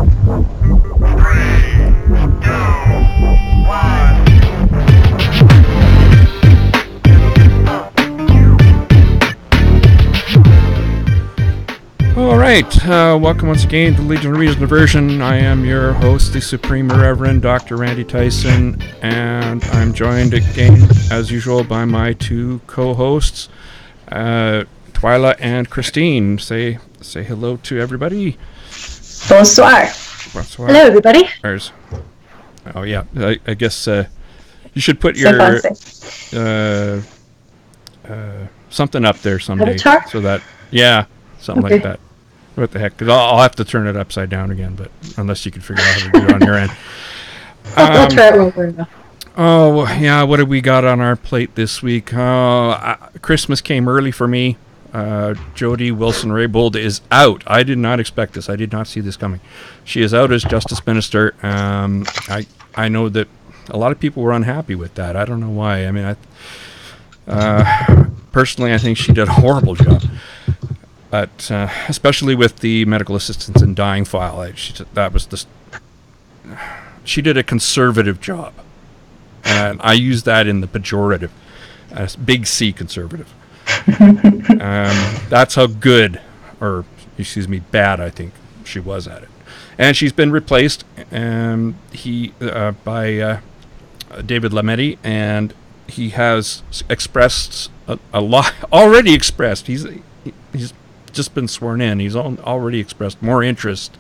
All right, welcome once again to Legion of Reason Diversion. I am your host, the Supreme Reverend Dr. Randy Tyson, and I'm joined again, as usual, by my two co-hosts, Twyla and Christine. Say hello to everybody. Bonsoir. Bonsoir. Hello, everybody. Oh yeah, I guess you should put your something up there someday, Avatar? so that something like that. What the heck? Because I'll have to turn it upside down again, but unless you can figure out how to do it on your end. I'll try it real quick. Oh yeah, what have we got on our plate this week? Christmas came early for me. Jody Wilson-Raybould is out. I did not expect this. I did not see this coming. She is out as Justice Minister. I know that a lot of people were unhappy with that. I don't know why. I mean, personally, I think she did a horrible job. But especially with the medical assistance in dying file, she did a conservative job, and I use that in the pejorative, big C conservative. That's how good, or excuse me, bad I think she was at it, and she's been replaced by David Lametti, and he has expressed a lot already expressed. He's just been sworn in. He's already expressed more interest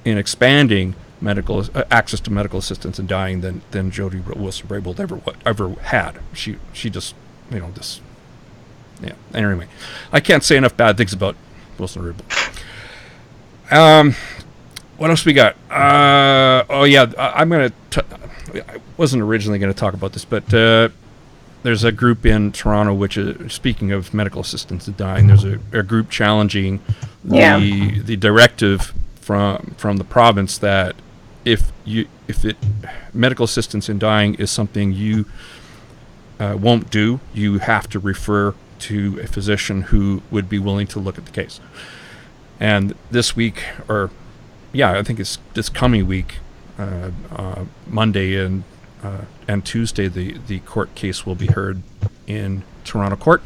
in expanding medical access to medical assistance in dying than Jody Wilson-Raybould ever had. She just this. Yeah. Anyway, I can't say enough bad things about Wilson-Raybould. What else we got? I wasn't originally going to talk about this, but there's a group in Toronto which is, speaking of medical assistance in dying, there's a group challenging the directive from the province that if medical assistance in dying is something you won't do, you have to refer to a physician who would be willing to look at the case. And this week, I think it's this coming week, Monday and Tuesday, the court case will be heard in Toronto court.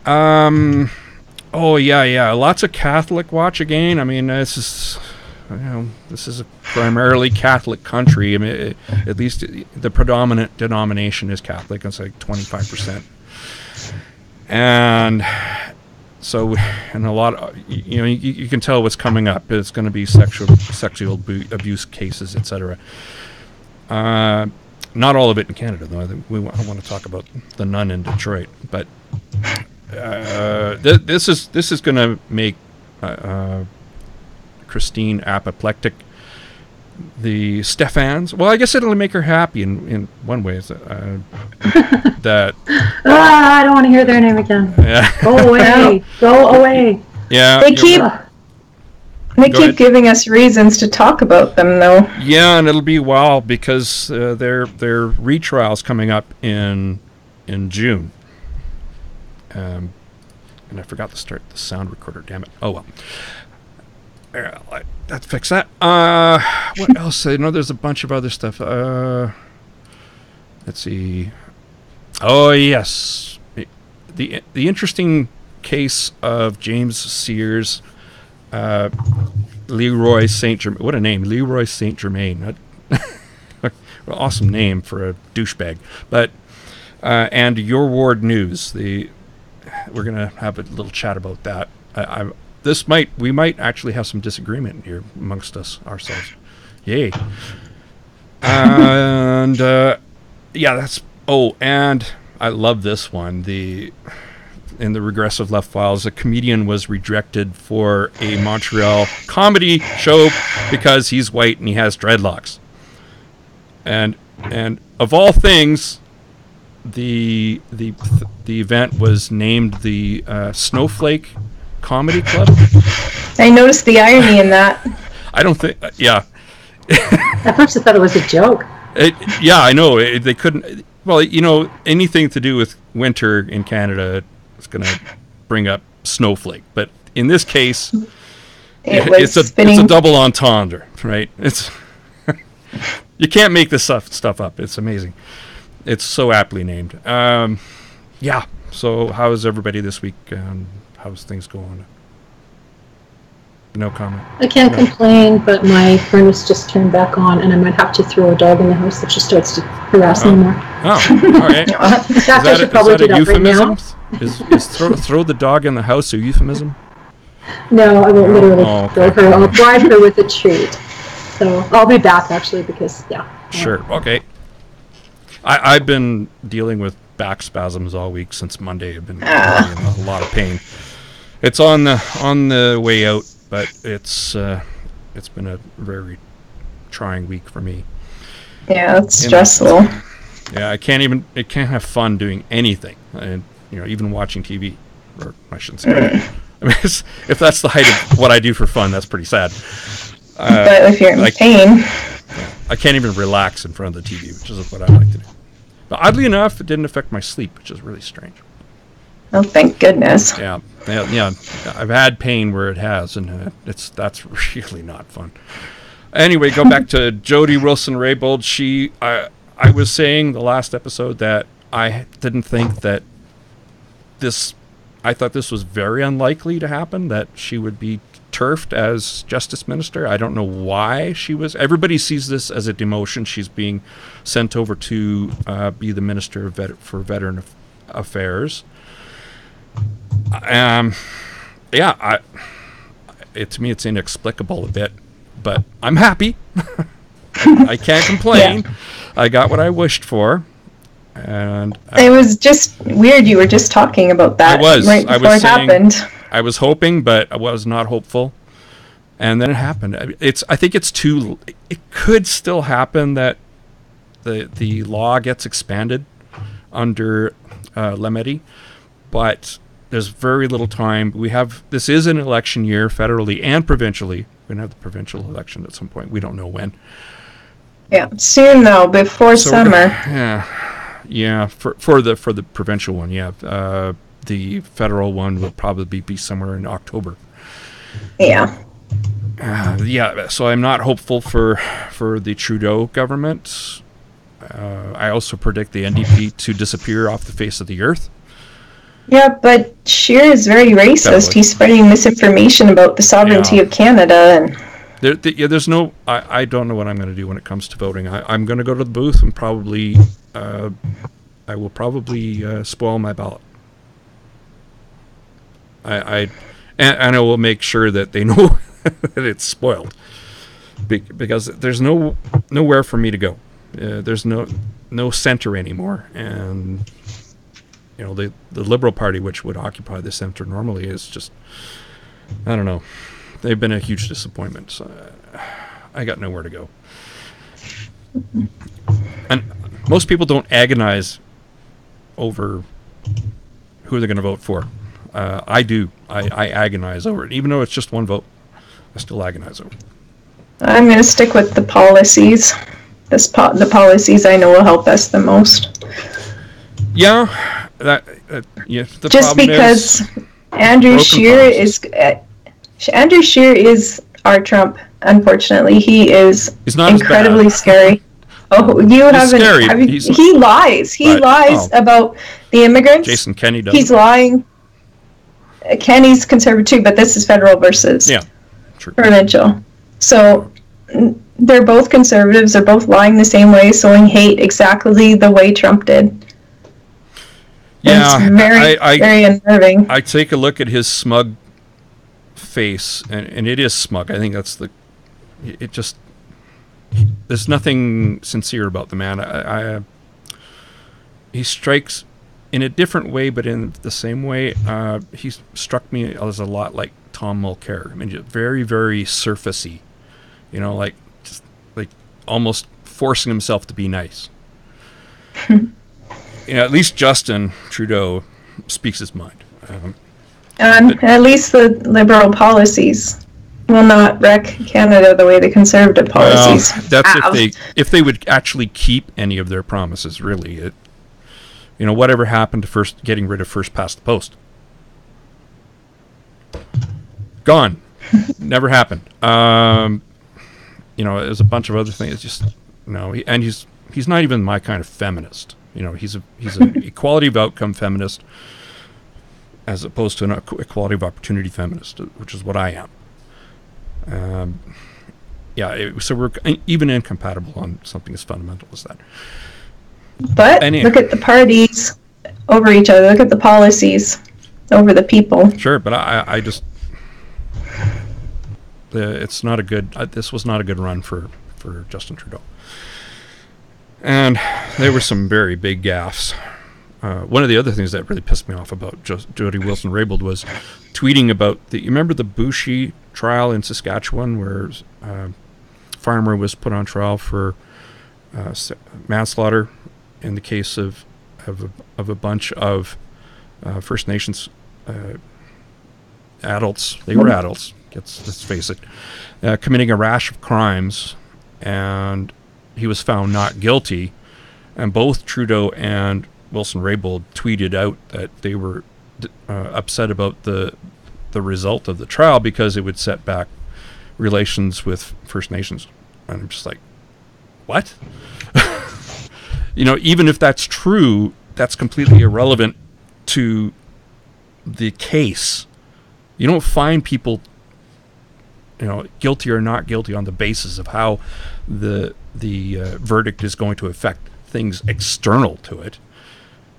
Lots of Catholic watch again. I mean, this is a primarily Catholic country. I mean, at least the predominant denomination is Catholic. It's like 25%. And so, and a lot of, you can tell what's coming up. It's going to be sexual abuse cases, etc. Not all of it in Canada, though. I want to talk about the nun in Detroit, but this is going to make Christine apoplectic. The Stephans, well, I guess it'll make her happy in one way. That I don't want to hear their name again. Yeah. Go away. Go away. Yeah. They keep giving us reasons to talk about them, though. Yeah, and it'll be a while because their retrial's coming up in June. And I forgot to start the sound recorder. Damn it! Oh well. Let's fix that. What else? I know there's a bunch of other stuff. Let's see. Oh yes, the interesting case of James Sears, Leroy Saint Germain. What a name, Leroy Saint Germain. Awesome name for a douchebag. But and Your Ward News. We're gonna have a little chat about that. We might actually have some disagreement here amongst ourselves. Yay. And and I love this one. In the Regressive Left Files, a comedian was rejected for a Montreal comedy show because he's white and he has dreadlocks. And of all things, the event was named the Snowflake Comedy Club. I noticed the irony in that. I don't think. At first I thought it was a joke. I know. They couldn't. Well, anything to do with winter in Canada is going to bring up snowflake. But in this case, was it's a double entendre, right? It's you can't make this stuff up. It's amazing. It's so aptly named. Yeah. So how's everybody this week? How's things going? No comment. I can't complain, but my furnace just turned back on, and I might have to throw a dog in the house if she starts to harass me more. Oh, all right. In fact, I should probably do that euphemism? right now. Is throw the dog in the house a euphemism? No, I won't literally okay. throw her. I'll bribe her with a treat. So I'll be back, actually, because, yeah. Sure, okay. I've been dealing with back spasms all week since Monday. I've been in a lot of pain. It's on the way out, but it's been a very trying week for me. Yeah, it's stressful. Yeah, I can't have fun doing anything, and even watching TV, or I shouldn't say. I mean, if that's the height of what I do for fun, that's pretty sad. But if you're in pain, I can't even relax in front of the TV, which is what I like to do. But oddly enough, it didn't affect my sleep, which is really strange. oh, thank goodness. Yeah. I've had pain where it has, and that's really not fun. Anyway, go back to Jody Wilson-Raybould. I was saying the last episode that I didn't think that I thought this was very unlikely to happen, that she would be turfed as Justice Minister. I don't know why she was. Everybody sees this as a demotion. She's being sent over to be the Minister for Veteran Affairs. To me, it's inexplicable a bit, but I'm happy. I can't complain. Yeah. I got what I wished for. And it was just weird. You were just talking about that right before it happened. I was hoping, but I was not hopeful. And then it happened. I think it's it could still happen that the law gets expanded under Lametti, but there's very little time. This is an election year, federally and provincially. We're going to have the provincial election at some point. We don't know when. Yeah, soon though, before summer. Yeah, for the provincial one, yeah. The federal one will probably be somewhere in October. Yeah. So I'm not hopeful for the Trudeau government. I also predict the NDP to disappear off the face of the earth. Yeah, but Scheer is very racist. Definitely. He's spreading misinformation about the sovereignty of Canada. And there's no... I don't know what I'm going to do when it comes to voting. I'm going to go to the booth and probably... I will probably spoil my ballot. And I will make sure that they know that it's spoiled, because there's nowhere for me to go. There's no center anymore, and the Liberal Party, which would occupy the center normally, is just, I don't know. They've been a huge disappointment. So I got nowhere to go. And most people don't agonize over who they're going to vote for. I do. I agonize over it. Even though it's just one vote, I still agonize over it. I'm going to stick with the policies. The policies I know will help us the most. Yeah. The just because Andrew Scheer is our Trump. Unfortunately, he's incredibly scary. Oh, you haven't. Scary. He lies. He lies about the immigrants. Jason Kenney does. He's lying. Kenny's conservative too, but this is federal versus provincial. So they're both conservatives. They're both lying the same way, sowing hate exactly the way Trump did. Yeah, and it's very unnerving. I take a look at his smug face, and it is smug. I think that's there's nothing sincere about the man. He strikes in a different way, but in the same way, he struck me as a lot like Tom Mulcair. I mean, just very, very surfacey, like almost forcing himself to be nice. At least Justin Trudeau speaks his mind. At least the Liberal policies will not wreck Canada the way the Conservative policies that's have. If they would actually keep any of their promises, really. Whatever happened to getting rid of first past the post? Gone. Never happened. There's a bunch of other things. Just he's not even my kind of feminist. He's an equality of outcome feminist, as opposed to an equality of opportunity feminist, which is what I am. So we're even incompatible on something as fundamental as that. But look at the parties over each other. Look at the policies over the people. Sure, but I just it's not a good. This was not a good run for Justin Trudeau, and there were some very big gaffes. One of the other things that really pissed me off about Jody Wilson-Raybould was tweeting about you remember the Boucher trial in Saskatchewan, where farmer was put on trial for manslaughter in the case of a bunch of First Nations adults. They were adults. Let's face it, committing a rash of crimes, and he was found not guilty. And both Trudeau and Wilson-Raybould tweeted out that they were upset about the result of the trial because it would set back relations with First Nations. And I'm just like, what? Even if that's true, that's completely irrelevant to the case. You don't find people, guilty or not guilty on the basis of how the verdict is going to affect things external to it.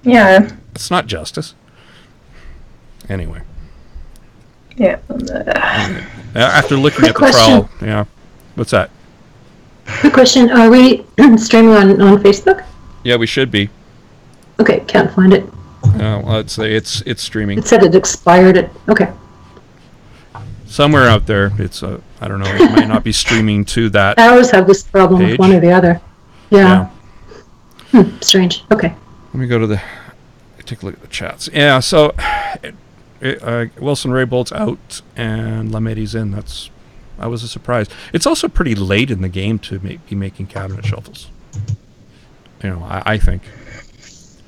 Yeah. It's not justice. Anyway. Yeah. After looking at the trial, yeah. What's that? Quick question. Are we streaming on Facebook? Yeah, we should be. Okay, can't find it. Well, it's streaming. It said it expired. Okay. Somewhere out there, it's I don't know. It might not be streaming to that. I always have this problem with one or the other. Yeah. Strange. Okay. Let me go to take a look at the chats. Yeah. So Wilson-Raybould's out and Lametti's in. That was a surprise. It's also pretty late in the game to be making cabinet shuffles. I think.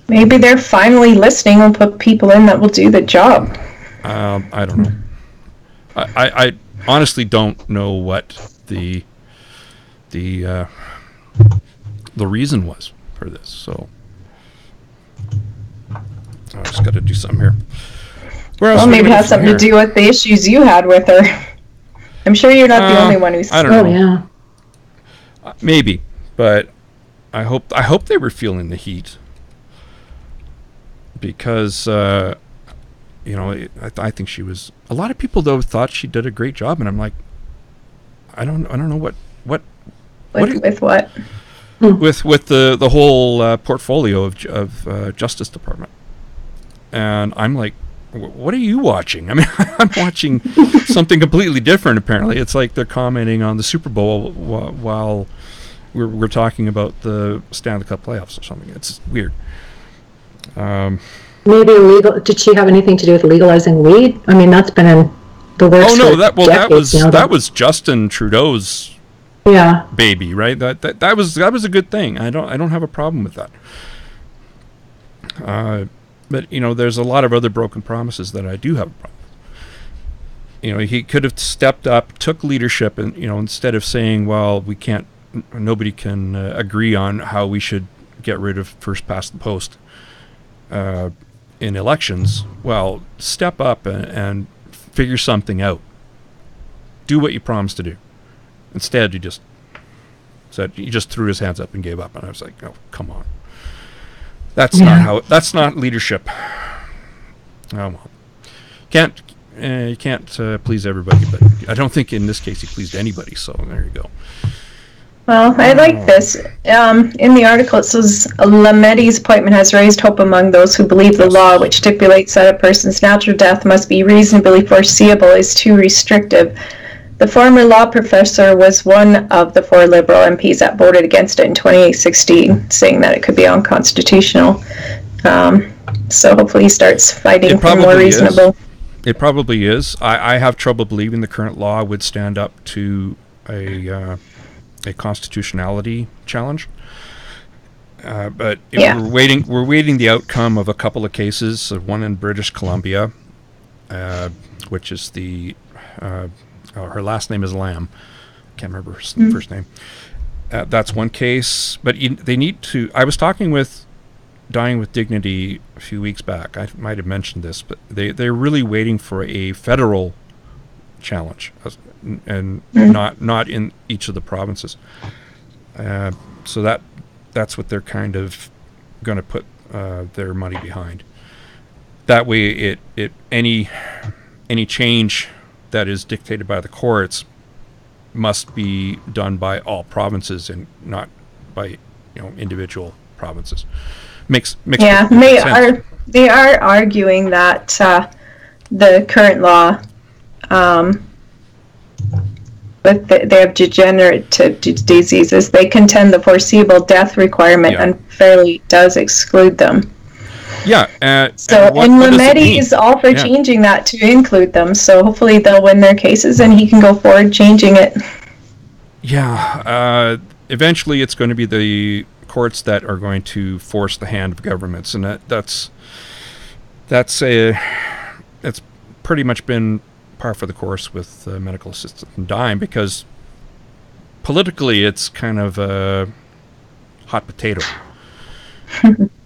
Maybe they're finally listening and put people in that will do the job. I don't know. I honestly don't know what the reason was for this. So I just got to do something here. Well, maybe it has something to do with the issues you had with her. I'm sure you're not the only one who's. I don't know. Yeah. Maybe, but I hope they were feeling the heat because I think she was. A lot of people though thought she did a great job, and I'm like, I don't know what. With what? With the whole portfolio of Justice Department, and I'm like, what are you watching? I mean, I'm watching something completely different. Apparently, it's like they're commenting on the Super Bowl while we're talking about the Stanley Cup playoffs or something. It's weird. Maybe legal. Did she have anything to do with legalizing weed? I mean, that's been in the works. Oh no, decades, that was Justin Trudeau's baby, right? That was a good thing. I don't have a problem with that. But there's a lot of other broken promises that I do have a problem with. He could have stepped up, took leadership, and instead of saying, well, nobody can agree on how we should get rid of first past the post in elections. Well, step up and figure something out. Do what you promised to do. Instead, he just threw his hands up and gave up, and I was like, oh, come on. That's not leadership. Oh well. You can't please everybody, but I don't think in this case he pleased anybody, so there you go. Well, I like this. In the article it says, Lametti's appointment has raised hope among those who believe the law, which stipulates that a person's natural death must be reasonably foreseeable, is too restrictive. The former law professor was one of the 4 Liberal MPs that voted against it in 2016, saying that it could be unconstitutional. So hopefully he starts fighting for more reasonable. It probably is. I have trouble believing the current law would stand up to a constitutionality challenge. But we're waiting the outcome of a couple of cases. One in British Columbia, which is the her last name is Lamb. Can't remember her first name. That's one case. But they need to... I was talking with Dying with Dignity a few weeks back. I might have mentioned this, but they're really waiting for a federal challenge, and not in each of the provinces. So that's what they're kind of going to put their money behind. That way, any change that is dictated by the courts must be done by all provinces and not by individual provinces. Makes sense. They are arguing that the current law, they have degenerative diseases. They contend the foreseeable death requirement unfairly does exclude them. Yeah. And Lametti is all for changing that to include them. So hopefully they'll win their cases and he can go forward changing it. Yeah. Eventually it's going to be the courts that are going to force the hand of governments, and that's pretty much been par for the course with medical assistance in dying, because politically it's kind of a hot potato.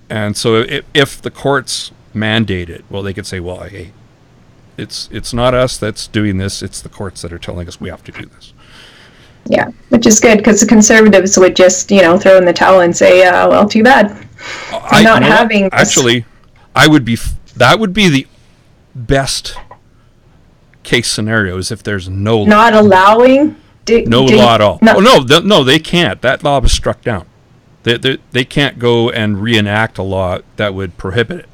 And so if the courts mandate it, well, they could say, well, hey, it's not us that's doing this, it's the courts that are telling us we have to do this. Yeah, which is good, because the Conservatives would just, throw in the towel and say, well, too bad. Actually, that would be the best case scenario, is if there's no law. Not allowing? No law at all. No, they can't. That law was struck down. They can't go and reenact a law that would prohibit it.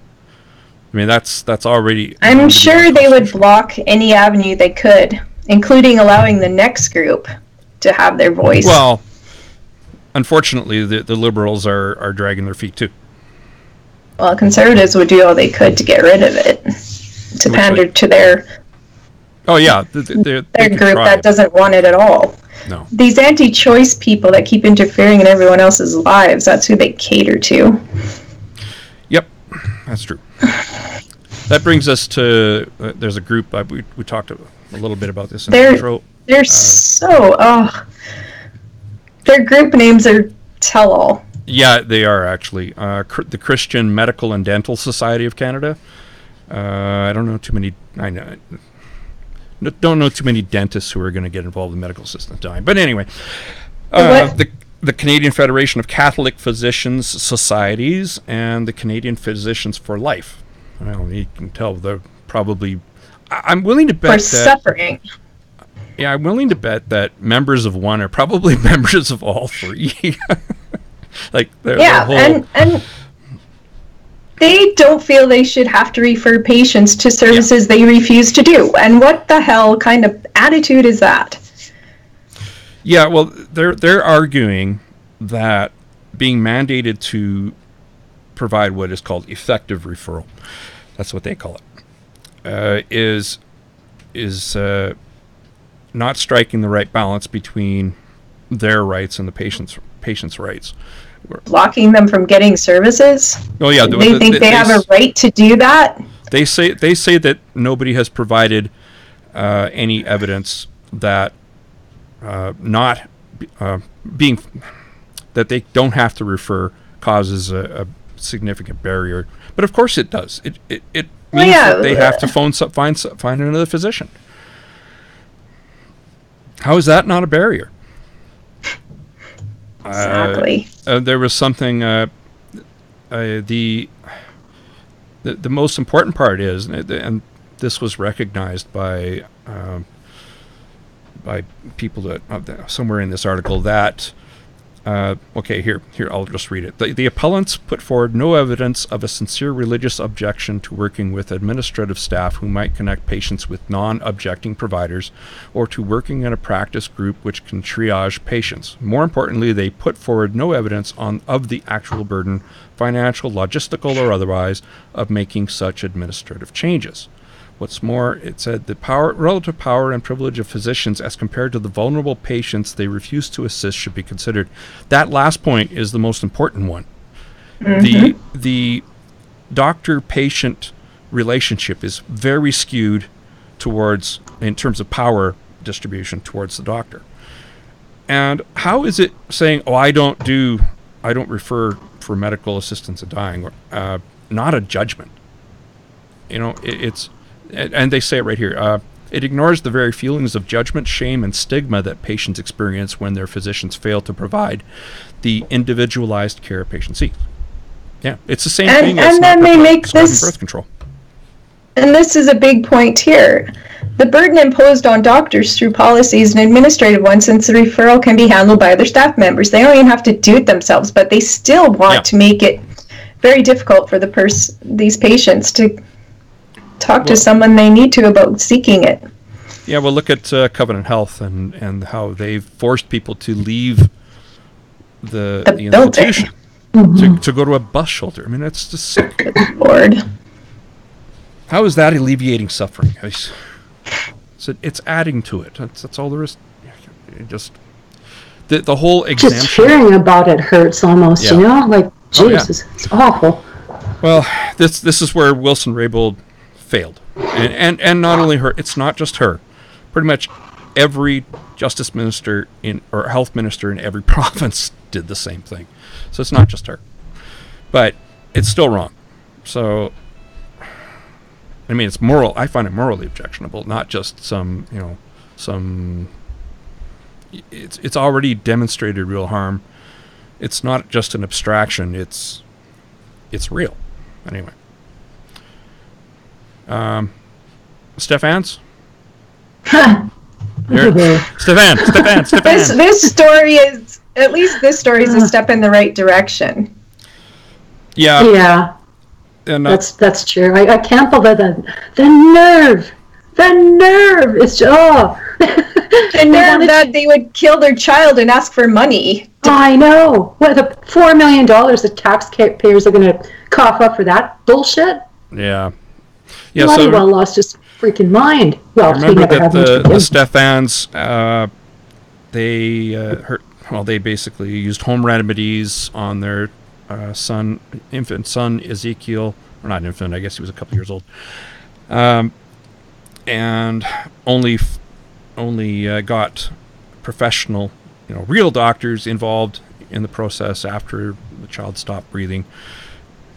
I mean, that's already... I'm sure they would block any avenue they could, including allowing the next group to have their voice. Well, unfortunately, the Liberals are dragging their feet too. Well, Conservatives would do all they could to get rid of it, to pander to their... Oh, yeah. Their group that doesn't want it at all. No. These anti-choice people that keep interfering in everyone else's lives, that's who they cater to. Yep, that's true. That brings us to... there's a group, we talked a little bit about this in the intro. They're their group names are tell-all. Yeah, they are actually. The Christian Medical and Dental Society of Canada. I don't know too many... don't know too many dentists who are going to get involved in medical assistance dying. But anyway, the Canadian Federation of Catholic Physicians Societies and the Canadian Physicians for Life. Well, you can tell they're probably... I'm willing to bet for suffering. Yeah, I'm willing to bet that members of one are probably members of all three. Like their whole... and they don't feel they should have to refer patients to services they refuse to do. And what the hell kind of attitude is that? Yeah, well, they're arguing that being mandated to provide what is called effective referral, that's what they call it, is not striking the right balance between their rights and the patient's rights. Blocking them from getting services? Oh yeah, they think they have a right to do that? They say that nobody has provided any evidence that being that they don't have to refer causes a significant barrier. But of course it does. It means that they have to find another physician. How is that not a barrier? Exactly. There was something. The most important part is, and this was recognized by people that somewhere in this article, that here I'll just read it. The appellants put forward no evidence of a sincere religious objection to working with administrative staff who might connect patients with non-objecting providers, or to working in a practice group which can triage patients. More importantly, they put forward no evidence of the actual burden, financial, logistical, or otherwise, of making such administrative changes. What's more, it said the relative power and privilege of physicians as compared to the vulnerable patients they refuse to assist should be considered. That last point is the most important one. Mm-hmm. The doctor-patient relationship is very skewed towards, in terms of power distribution towards the doctor. And how is it saying, oh, I don't refer for medical assistance in dying, or not a judgment? You know, and they say it right here. It ignores the very feelings of judgment, shame, and stigma that patients experience when their physicians fail to provide the individualized care patients seek. Yeah, it's the same thing as birth control. And this is a big point here. The burden imposed on doctors through policies and administrative ones, since the referral can be handled by other staff members. They don't even have to do it themselves, but they still want to make it very difficult for these patients to talk to someone they need to about seeking it. Yeah, well, look at Covenant Health and how they've forced people to leave the institution to go to a bus shelter. I mean, that's just sick. Good Lord. How is that alleviating suffering? It's adding to it. That's all there is. Just the whole exemption. Just hearing about it hurts almost. You know, like Jesus, it's awful. Well, this is where Wilson-Raybould failed, and not only her. It's not just her. Pretty much every justice minister or health minister in every province did the same thing. So it's not just her, but it's still wrong. So. I mean, it's moral. I find it morally objectionable, not just some. It's already demonstrated real harm. It's not just an abstraction. It's real. Anyway. Stephans? Stephans. This story is, at least this story is a step in the right direction. Yeah. Yeah. And, that's true. I can't believe the nerve is just, the nerve that they would kill their child and ask for money. I know. What, the $4 million the taxpayers are going to cough up for that bullshit? Yeah. Bloody well lost his freaking mind. Well, remember that the Stephans, they basically used home remedies on their infant son Ezekiel, or not infant, I guess he was a couple years old, and only got professional, real doctors involved in the process after the child stopped breathing,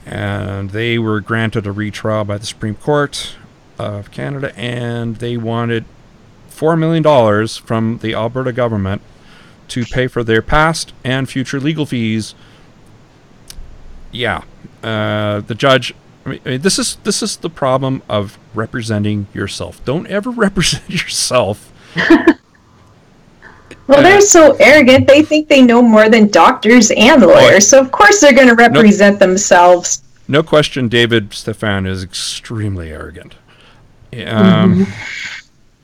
and they were granted a retrial by the Supreme Court of Canada, and they wanted $4 million from the Alberta government to pay for their past and future legal fees. Yeah, the judge. I mean, this is the problem of representing yourself. Don't ever represent yourself. Well, they're so arrogant. They think they know more than doctors and lawyers. So of course they're going to represent themselves. No question. David Stephans is extremely arrogant.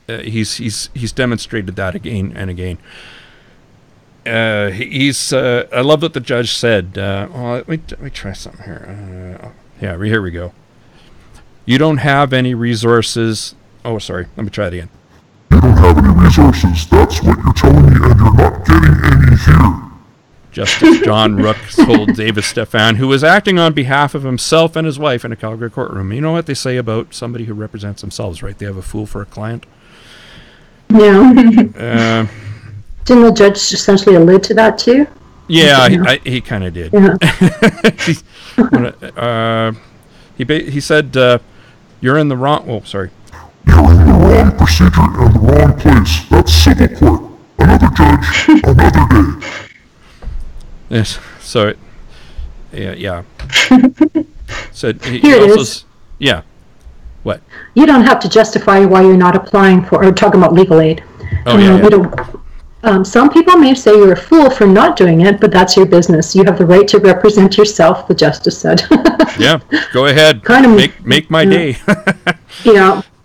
He's demonstrated that again and again. I love what the judge said. Let me try something here. Here we go. You don't have any resources. Oh, sorry. Let me try it again. You don't have any resources. That's what you're telling me, and you're not getting any here. Justice John Rook told David Stephans, who was acting on behalf of himself and his wife in a Calgary courtroom. You know what they say about somebody who represents themselves, right? They have a fool for a client. Yeah. Didn't the judge essentially allude to that too? Yeah, he kind of did. Yeah. He said, "You're in the wrong." Oh, sorry. You're in the wrong procedure and the wrong place. That's civil court. Another judge, another day. Yes. So, yeah. Said he Here also. it is. Yeah. What? You don't have to justify why you're not applying for or talking about legal aid. Oh yeah. We don't. Some people may say you're a fool for not doing it, but that's your business. You have the right to represent yourself, the justice said. Yeah, go ahead. Kind of make my day.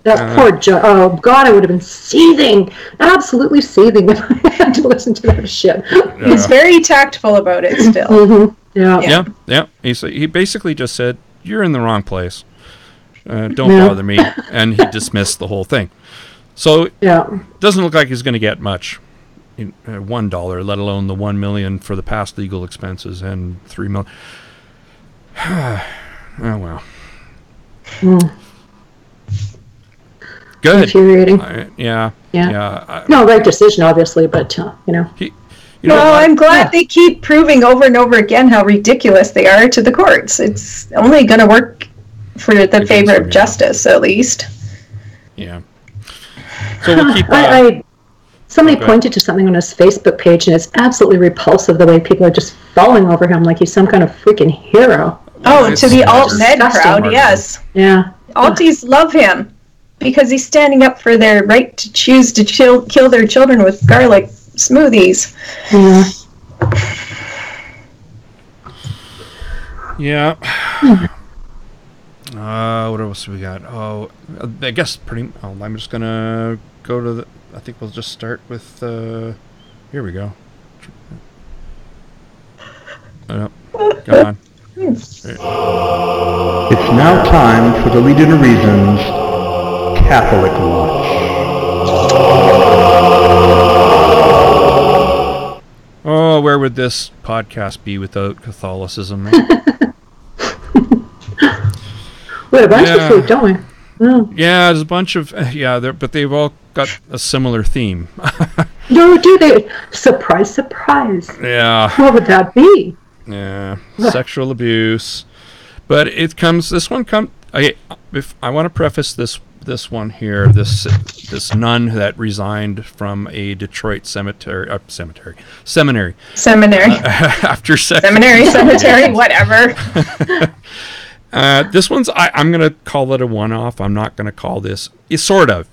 That poor judge. Oh, God, I would have been seething. Absolutely seething if I had to listen to that shit. He's very tactful about it still. Mm-hmm. Yeah. He basically just said, "You're in the wrong place. Don't bother me," and he dismissed the whole thing. So it doesn't look like he's going to get much. $1, let alone the $1 million for the past legal expenses and $3 million. Oh well. Good. Infuriating. Yeah. No, right decision, obviously, but, I'm glad they keep proving over and over again how ridiculous they are to the courts. It's only going to work for the favor of justice, at least. Yeah. So we'll keep... Somebody pointed to something on his Facebook page, and it's absolutely repulsive the way people are just falling over him like he's some kind of freaking hero. To the alt-med crowd, yes. Yeah. Alties love him because he's standing up for their right to choose to kill their children with garlic smoothies. Yeah. What else we got? I guess I'm just gonna go to I think we'll just start with here we go. Go on. It's now time for the Legion of Reason's Catholic Watch. Oh, where would this podcast be without Catholicism? We have a bunch of food, don't we? Yeah, there's a bunch of but they've all got a similar theme. No, do they? Surprise, surprise. Yeah. What would that be? Yeah, sexual abuse. But this one comes. If I want to preface this one here, this nun that resigned from a Detroit seminary. After Seminary, whatever. This one's I'm gonna call it a one-off. I'm not gonna call this. It's sort of.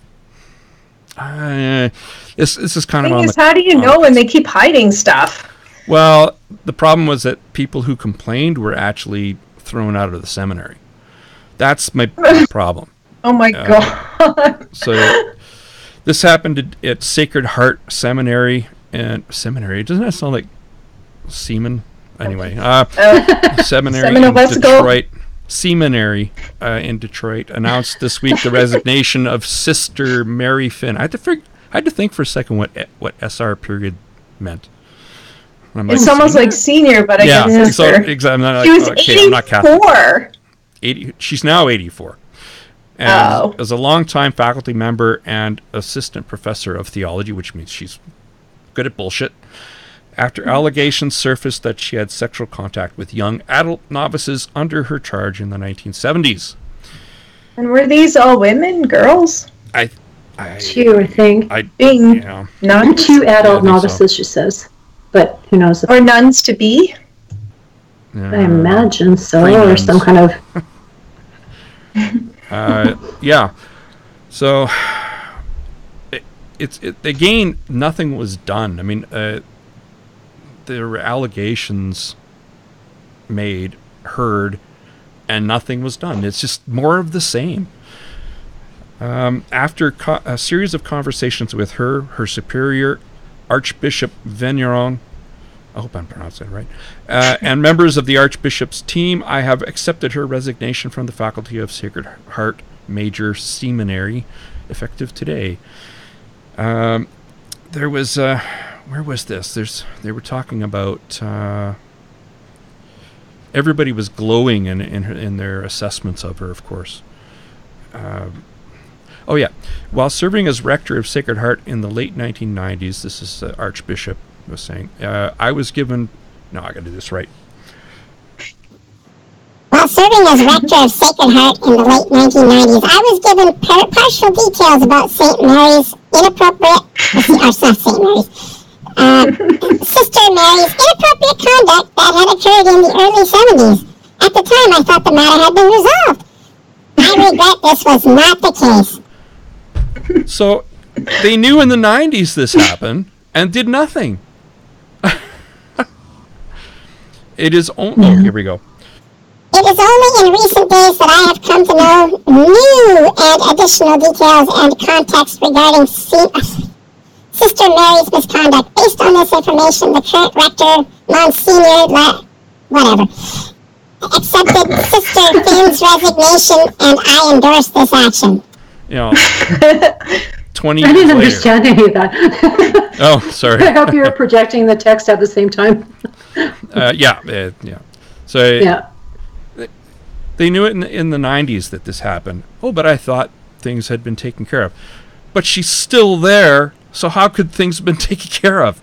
This is kind of on the. How do you know when they keep hiding stuff? Well, the problem was that people who complained were actually thrown out of the seminary. That's my problem. Oh my God. So this happened at Sacred Heart Seminary. And seminary, doesn't that sound like semen? Anyway, seminary in Detroit. Seminary in Detroit announced this week the resignation of Sister Mary Finn. I had to think for a second what SR period meant. It's almost like senior, but I guess sister. Exactly. She was 84. I'm not Catholic. She's now 84. And as a longtime faculty member and assistant professor of theology, which means she's good at bullshit, after allegations surfaced that she had sexual contact with young adult novices under her charge in the 1970s. And were these all women, girls? Two, I think. Not two adult novices, she says. But who knows? Or nuns to be? I imagine so, or some kind of... So, again, nothing was done. I mean, there were allegations made, heard, and nothing was done. It's just more of the same. After a series of conversations with her superior, Archbishop Vigneron, I hope I'm pronouncing it right, and members of the Archbishop's team, I have accepted her resignation from the faculty of Sacred Heart Major Seminary, effective today. There was, where was this? They were talking about, everybody was glowing in their assessments of her, of course. While serving as rector of Sacred Heart in the late 1990s, this is the Archbishop was saying, I was given... No, I got to do this right. While serving as rector of Sacred Heart in the late 1990s, I was given partial details about St. Mary's inappropriate... Sister Mary's inappropriate conduct that had occurred in the early 70s. At the time, I thought the matter had been resolved. I regret this was not the case. So, they knew in the 90s this happened, and did nothing. It is only... Oh, here we go. It is only in recent days that I have come to know new and additional details and context regarding Sister Mary's misconduct. Based on this information, the current rector, Monsignor, whatever, accepted Sister Finn's resignation, and I endorse this action. 20 I years didn't later. understand any of that. Oh, sorry. I hope you were projecting the text at the same time. So they knew it in the 90s that this happened. Oh, but I thought things had been taken care of. But she's still there, so how could things have been taken care of?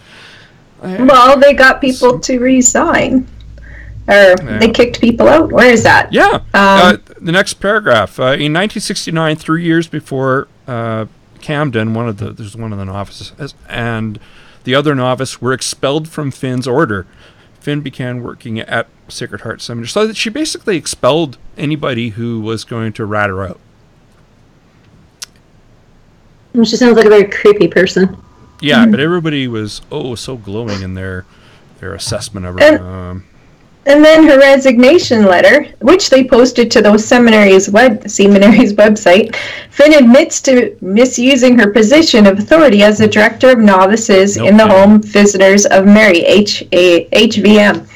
Well, they got people to resign. Or they kicked people out. Where is that? Yeah. The next paragraph. In 1969, 3 years before Camden, there's one of the novices, and the other novice were expelled from Finn's order. Finn began working at Sacred Heart Seminary. So she basically expelled anybody who was going to rat her out. She sounds like a very creepy person. Yeah, but everybody was so glowing in their assessment of her. And then her resignation letter, which they posted to those seminaries' website, Finn admits to misusing her position of authority as the director of novices in the Home Visitors of Mary, HVM,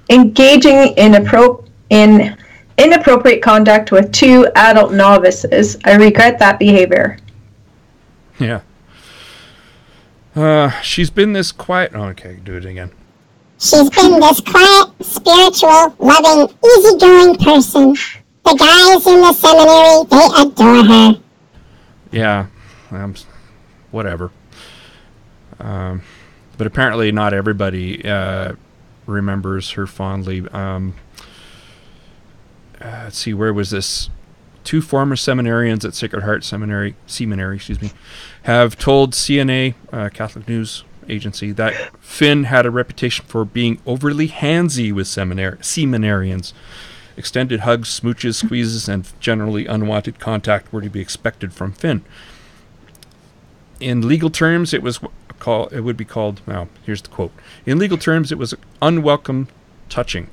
engaging in inappropriate conduct with 2 adult novices. I regret that behavior. Yeah. She's been this quiet. Oh, okay, do it again. She's been this quiet, spiritual, loving, easygoing person. The guys in the seminary, they adore her. Yeah, whatever. But apparently not everybody remembers her fondly. Let's see, where was this? 2 former seminarians at Sacred Heart Seminary, have told CNA, Catholic News Agency, that Finn had a reputation for being overly handsy with seminarians. Extended hugs, smooches, squeezes, and generally unwanted contact were to be expected from Finn. In legal terms, it would be called. Now, here's the quote. In legal terms, it was unwelcome touching.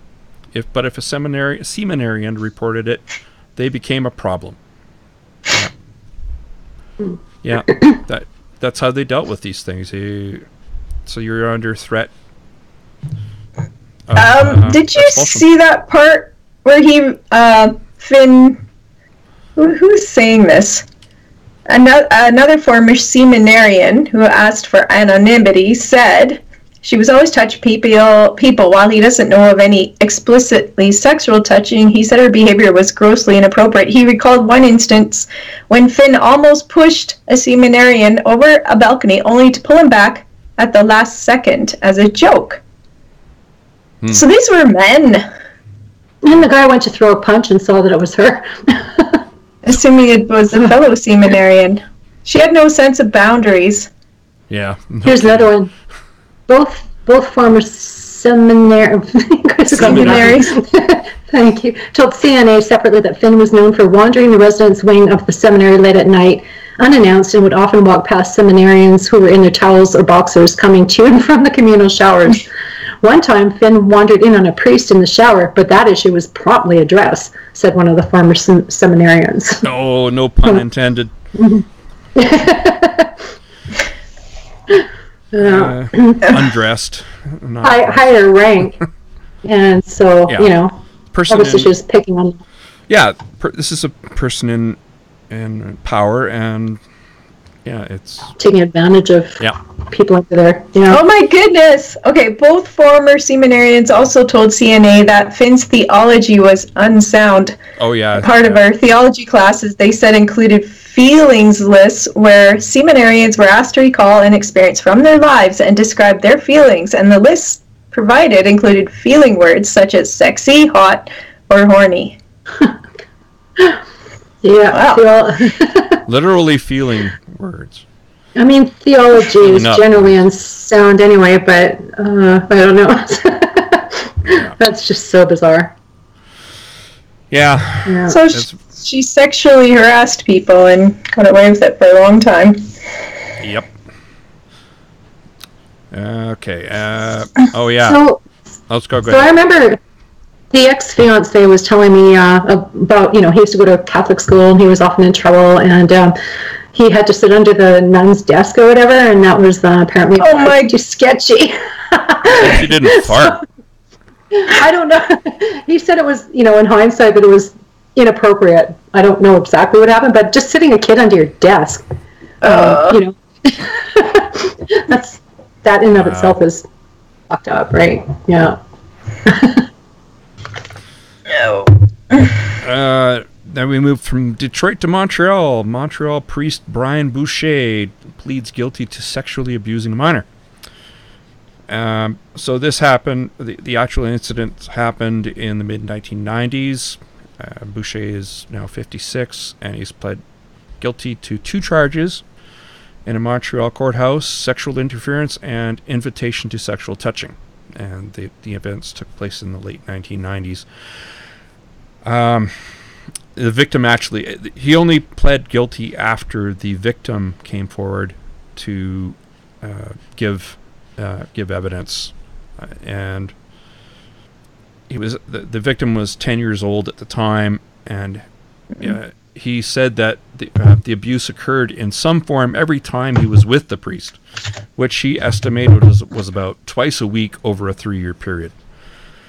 If a seminarian reported it, they became a problem. Yeah, that's how they dealt with these things. So you're under threat. Did you see that part where Finn? Who's saying this? Another former seminarian who asked for anonymity said she was always touching people while he doesn't know of any explicitly sexual touching. He said her behavior was grossly inappropriate. He recalled one instance when Finn almost pushed a seminarian over a balcony only to pull him back at the last second as a joke. So these were men. And the guy went to throw a punch and saw that it was her. Assuming it was a fellow seminarian. She had no sense of boundaries. Yeah. Here's another one. Both former seminaries. Thank you. Told CNA separately that Finn was known for wandering the residence wing of the seminary late at night, unannounced, and would often walk past seminarians who were in their towels or boxers coming to and from the communal showers. One time, Finn wandered in on a priest in the shower, but that issue was promptly addressed, said one of the former seminarians. Oh, no pun intended. Undressed. Higher rank. And so, obviously she was picking on. Yeah, this is a person in power, and it's taking advantage of people into there. Oh my goodness. Okay, both former seminarians also told CNA that Finn's theology was unsound. Oh yeah. Part of our theology classes, they said, included feelings lists where seminarians were asked to recall an experience from their lives and describe their feelings, and the lists provided included feeling words such as sexy, hot, or horny. Wow. Literally feeling words. I mean, theology is generally unsound anyway, but I don't know. That's just so bizarre. Yeah. So she sexually harassed people and got away with it for a long time. Yep. Okay. So, let's go. So I remember the ex-fiance was telling me about, he used to go to Catholic school and he was often in trouble, and he had to sit under the nun's desk or whatever, and that was apparently just sketchy. She didn't fart. I don't know. He said it was, in hindsight, that it was inappropriate. I don't know exactly what happened, but just sitting a kid under your desk, that in and of itself is fucked up, right? Yeah. No. Then we moved from Detroit to Montreal. Montreal priest Brian Boucher pleads guilty to sexually abusing a minor. So this happened, the actual incident happened in the mid-1990s. Boucher is now 56, and he's pled guilty to 2 charges in a Montreal courthouse: sexual interference and invitation to sexual touching. And the events took place in the late 1990s. The victim actually, he only pled guilty after the victim came forward to give evidence, and he was the victim was 10 years old at the time, and he said that the abuse occurred in some form every time he was with the priest, which he estimated was about twice a week over a 3-year period.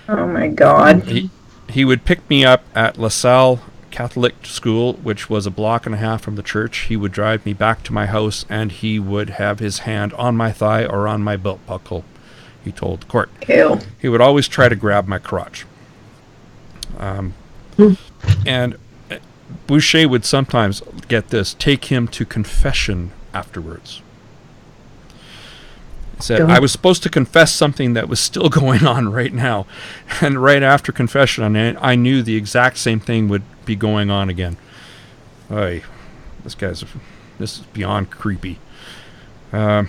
Oh my God. He would pick me up at La Salle Catholic School, which was a block and a half from the church. He would drive me back to my house, and he would have his hand on my thigh or on my belt buckle, he told the court. Ew. He would always try to grab my crotch. And Boucher would sometimes, get this, take him to confession afterwards. He said, I was supposed to confess something that was still going on right now. And right after confession, I knew the exact same thing would be going on again. Oy, this is beyond creepy. Yeah.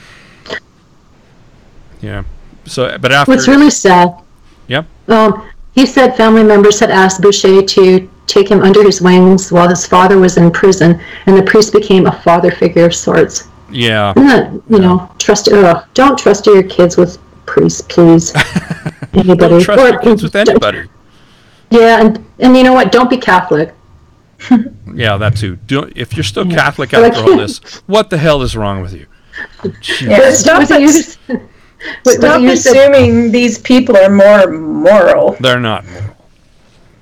So, but after... What's really sad... Yep. He said family members had asked Boucher to take him under his wings while his father was in prison, and the priest became a father figure of sorts. Yeah. Isn't that, don't trust your kids with priests, please. Anybody. Don't trust your kids with anybody. Yeah, and you know what? Don't be Catholic. Yeah, that too. If you're still Catholic after all this, what the hell is wrong with you? Yeah, stop assuming these people are more moral. They're not moral.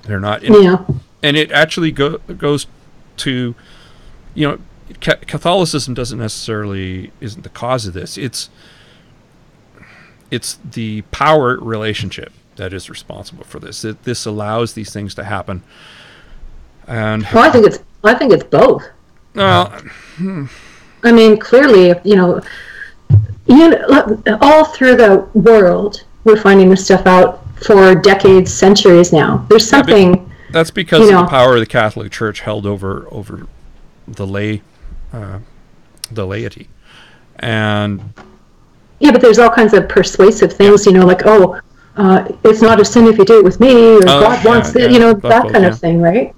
They're not. And it actually goes to, Catholicism isn't the cause of this. It's the power relationship that is responsible for this. This allows these things to happen. And I think it's both. Well, I mean, clearly, all through the world, we're finding this stuff out for decades, centuries now. There's something. That's because of the power of the Catholic Church held over the laity, and but there's all kinds of persuasive things, it's not a sin if you do it with me, or God wants it, that kind of thing, right?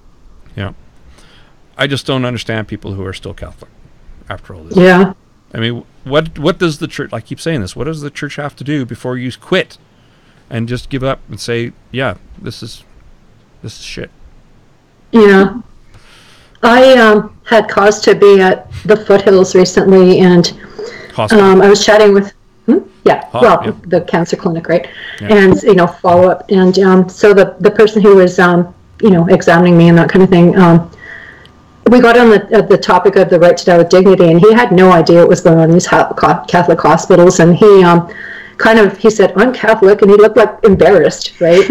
Yeah, I just don't understand people who are still Catholic after all this. Yeah, I mean, what does the church? I keep saying this. What does the church have to do before you quit and just give up and say, yeah, this is shit? Yeah. I had cause to be at the foothills recently, and I was chatting with, the cancer clinic, right? Yeah. And, follow up. And so the person who was, examining me and that kind of thing, we got on the topic of the right to die with dignity, and he had no idea what was going on in these Catholic hospitals. And he said, I'm Catholic, and he looked like embarrassed, right?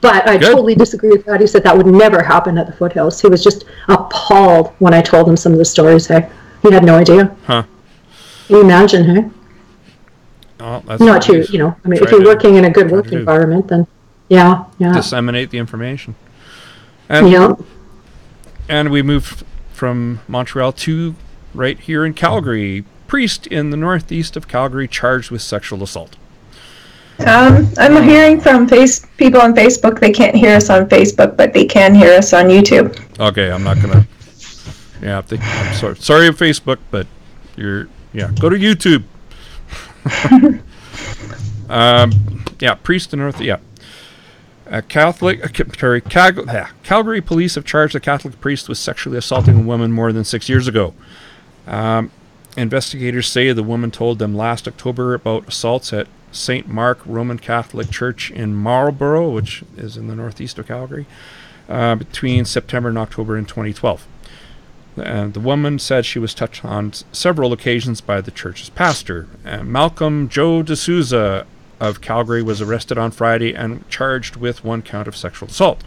But I totally disagree with that. He said that would never happen at the foothills. He was just appalled when I told him some of the stories. He had no idea. Huh. Can you imagine, hey? Oh, that's not you, I mean, if you're working in a good work environment, then yeah. Disseminate the information. And we moved from Montreal to right here in Calgary. Priest in the northeast of Calgary charged with sexual assault. I'm hearing from people on Facebook. They can't hear us on Facebook, but they can hear us on YouTube. Okay, I'm not gonna. Yeah, I'm sorry on Facebook, but go to YouTube. Priest in north. Yeah. Calgary police have charged a Catholic priest with sexually assaulting a woman more than 6 years ago. Investigators say the woman told them last October about assaults at St. Mark Roman Catholic Church in Marlborough, which is in the northeast of Calgary, between September and October in 2012. The woman said she was touched on several occasions by the church's pastor. Malcolm Joe D'Souza of Calgary was arrested on Friday and charged with 1 count of sexual assault.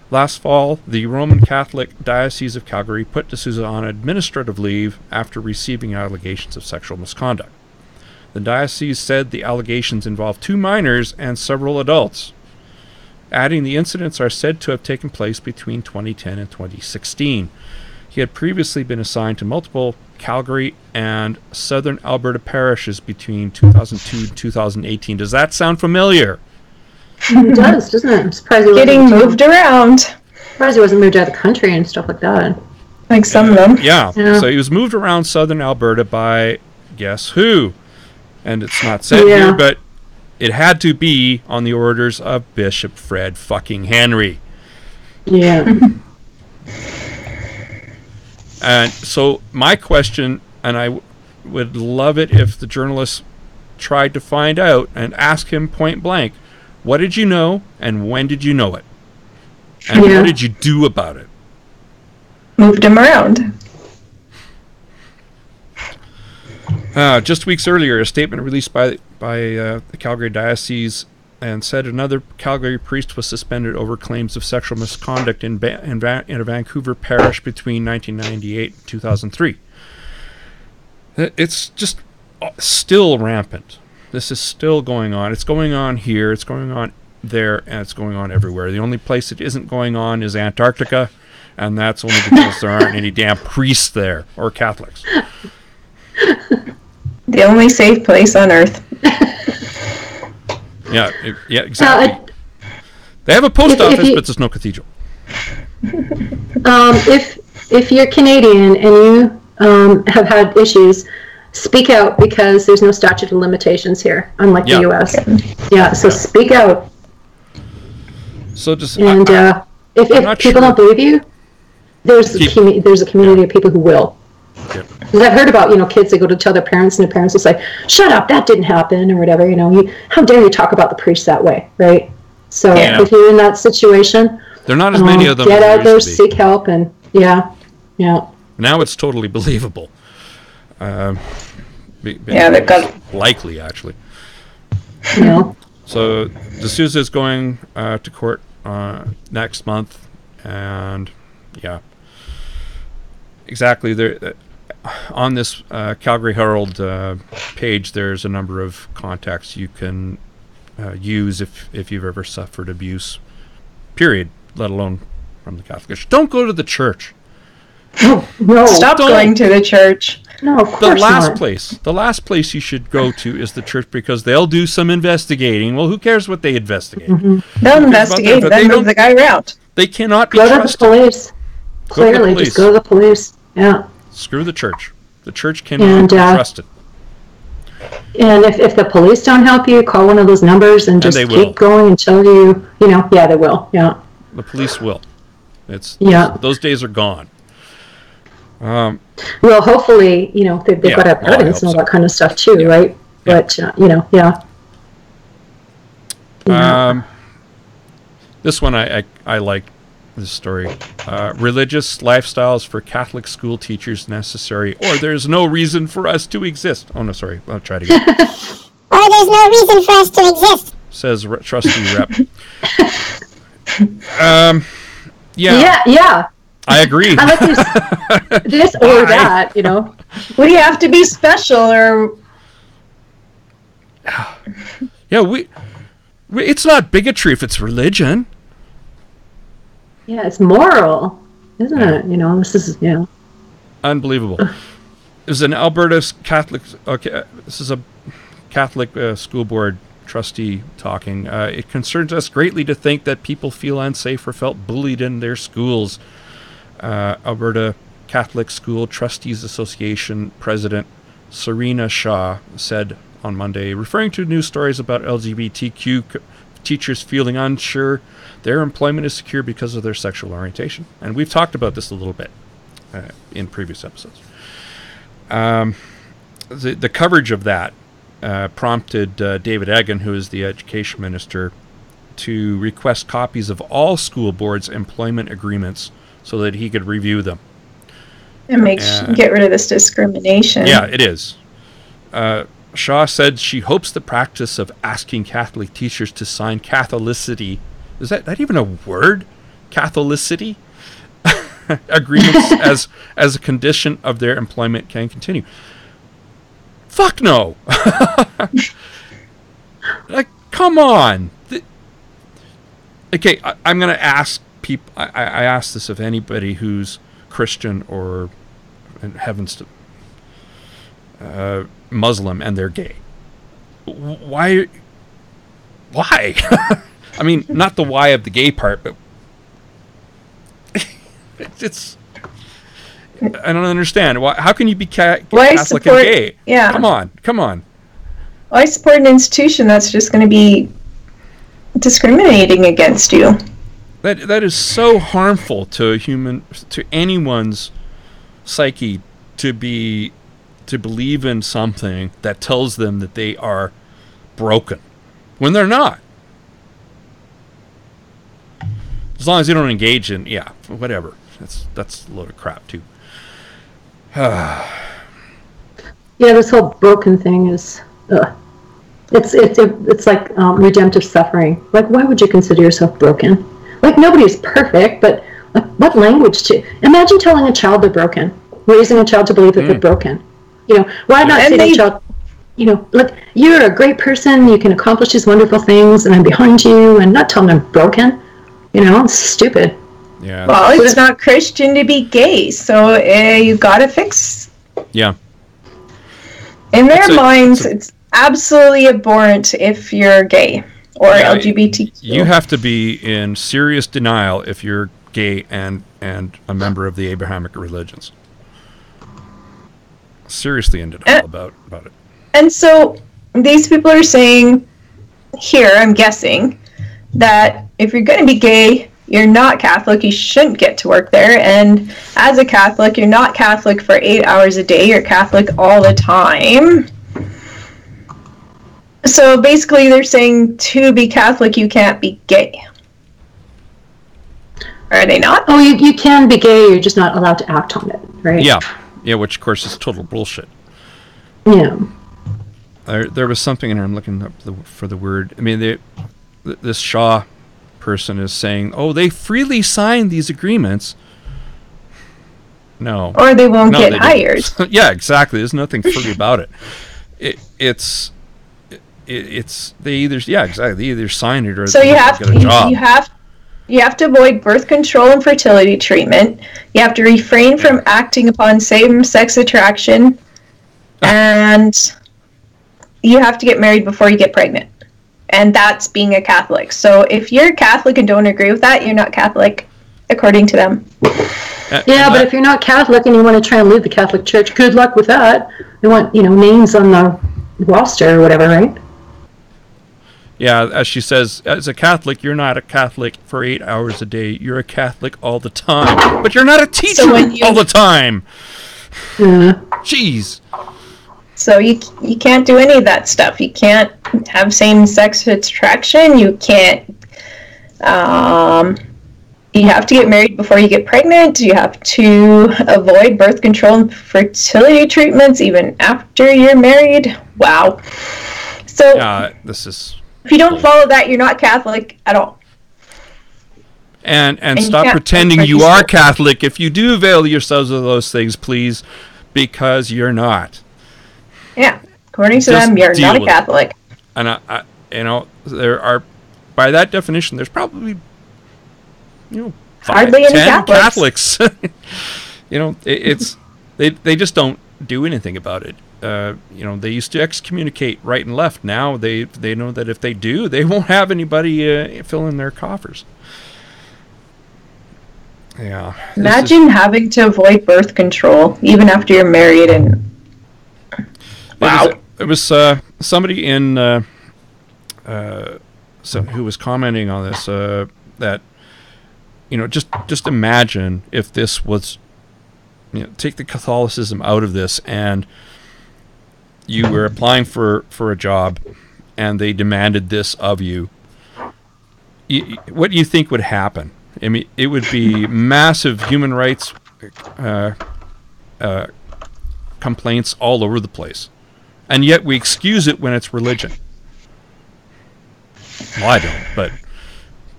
Last fall, the Roman Catholic Diocese of Calgary put D'Souza on administrative leave after receiving allegations of sexual misconduct. The diocese said the allegations involved 2 minors and several adults, adding the incidents are said to have taken place between 2010 and 2016. He had previously been assigned to multiple Calgary and southern Alberta parishes between 2002 and 2018. Does that sound familiar? It does, doesn't it? I'm surprised he Getting moved around. Surprised he wasn't moved out of the country and stuff like that. Like some of them. Yeah. So he was moved around southern Alberta by guess who? And it's not said here, but it had to be on the orders of Bishop Fred fucking Henry. Yeah. And so my question, and I would love it if the journalists tried to find out and ask him point blank, what did you know and when did you know it? And what did you do about it? Moved him around. Just weeks earlier, a statement released by the Calgary Diocese and said another Calgary priest was suspended over claims of sexual misconduct in a Vancouver parish between 1998 and 2003. It's just still rampant. This is still going on. It's going on here, it's going on there, and it's going on everywhere. The only place it isn't going on is Antarctica, and that's only because there aren't any damn priests there, or Catholics. The only safe place on Earth. Yeah, exactly. They have a post office, but there's no cathedral. If you're Canadian and you have had issues, speak out, because there's no statute of limitations here, unlike the U.S. Yeah, so speak out. So just and if people don't believe you, there's a community of people who will. Because I've heard about, kids that go to tell their parents, and their parents will say, shut up, that didn't happen, or whatever, how dare you talk about the priest that way, right? So if you're in that situation, there are not as many of them. Get out there, seek help, and Now it's totally believable. They've got... Likely, actually. Yeah. So D'Souza is going to court next month, and exactly. There, on this Calgary Herald page, there's a number of contacts you can use if you've ever suffered abuse, period, let alone from the Catholic Church. Don't go to the church. No. Stop going to the church. No, of course not. The last place you should go to is the church, because they'll do some investigating. Well, who cares what they investigate? Mm-hmm. They'll investigate, then move the guy around. They cannot be trusted. trusted. Go to the police. Clearly, just go to the police. Yeah. Screw the church. The church cannot be trusted. And if the police don't help you, call one of those numbers and just keep going until they will. Yeah. The police will. Those days are gone. Well, hopefully, they've got to have evidence and all that kind of stuff too, right? But this one I like this story. Religious lifestyles for Catholic school teachers necessary, or there's no reason for us to exist. Oh no, sorry. I'll try it again. Or there's no reason for us to exist, says trustee rep. Yeah. I agree. I like this or that, Would you have to be special, or... Yeah, it's not bigotry if it's religion. Yeah, it's moral, isn't it? This is, Unbelievable. There's an Alberta Catholic... Okay, this is a Catholic school board trustee talking. It concerns us greatly to think that people feel unsafe or felt bullied in their schools. Alberta Catholic School Trustees Association President Serena Shaw said on Monday, referring to news stories about LGBTQ teachers feeling unsure their employment is secure because of their sexual orientation. And we've talked about this a little bit in previous episodes. The coverage of that prompted David Egan, who is the education minister, to request copies of all school boards' employment agreements so that he could review them. It makes get rid of this discrimination. Yeah, it is. Shaw said she hopes the practice of asking Catholic teachers to sign Catholicity, is that even a word? Catholicity agreements as a condition of their employment can continue. Fuck no. Like, come on. Okay, I'm going to ask people. I ask this of anybody who's Christian or, in heavens to, Muslim and they're gay. Why? I mean, not the why of the gay part, but it's. I don't understand. How can you be Catholic and gay? Yeah. Come on. Well, I support an institution that's just going to be discriminating against you. That is so harmful to anyone's psyche to believe in something that tells them that they are broken when they're not. As long as you don't engage in whatever. That's a load of crap too. Yeah, this whole broken thing is it's like redemptive suffering. Like, why would you consider yourself broken? Like, nobody's perfect, but like, what language to imagine telling a child they're broken, raising a child to believe that they're broken. You know, why not say to a child, you know, look, you're a great person, you can accomplish these wonderful things, and I'm behind you, and not tell them I'm broken. You know, it's stupid. Yeah. Well, it's not Christian to be gay, so you gotta fix. Yeah. In their minds, it's absolutely abhorrent if you're gay or LGBTQ. You have to be in serious denial if you're gay and a member of the Abrahamic religions. Seriously in denial about it. And so these people are saying here, I'm guessing, that if you're going to be gay, you're not Catholic, you shouldn't get to work there, and as a Catholic, you're not Catholic for 8 hours a day, you're Catholic all the time. So basically they're saying to be Catholic, you can't be gay. Are they not? Oh, you can be gay, you're just not allowed to act on it, right? Yeah, which of course is total bullshit. Yeah. There was something in here, I'm looking up for the word. I mean, this Shaw person is saying, oh, they freely signed these agreements. No. Or they won't get hired. Yeah, exactly. There's nothing free about it. They either sign it or so they get a job. You have to avoid birth control and fertility treatment. You have to refrain from acting upon same-sex attraction, and you have to get married before you get pregnant. And that's being a Catholic. So if you're Catholic and don't agree with that, you're not Catholic, according to them. Yeah, but if you're not Catholic and you want to try and leave the Catholic Church, good luck with that. They want, names on the roster or whatever, right? Yeah, as she says, as a Catholic, you're not a Catholic for 8 hours a day. You're a Catholic all the time. But you're not a teacher all the time. Yeah. Jeez. So you can't do any of that stuff. You can't have same-sex attraction. You can't. You have to get married before you get pregnant. You have to avoid birth control and fertility treatments even after you're married. Wow. So this is. If you don't follow that, you're not Catholic at all. And stop pretending you are Catholic. If you do avail yourselves of those things, please, because you're not. Yeah, according to them, you're not a Catholic. And there are, by that definition, there's probably, hardly any 10 Catholics. They just don't do anything about it. They used to excommunicate right and left. Now they know that if they do, they won't have anybody fill in their coffers. Yeah. Imagine having to avoid birth control even after you're married and. Wow. It was somebody who was commenting on this that just imagine if this was take the Catholicism out of this and you were applying for a job and they demanded this of you. What do you think would happen? I mean, it would be massive human rights complaints all over the place. And yet we excuse it when it's religion. Well, I don't, but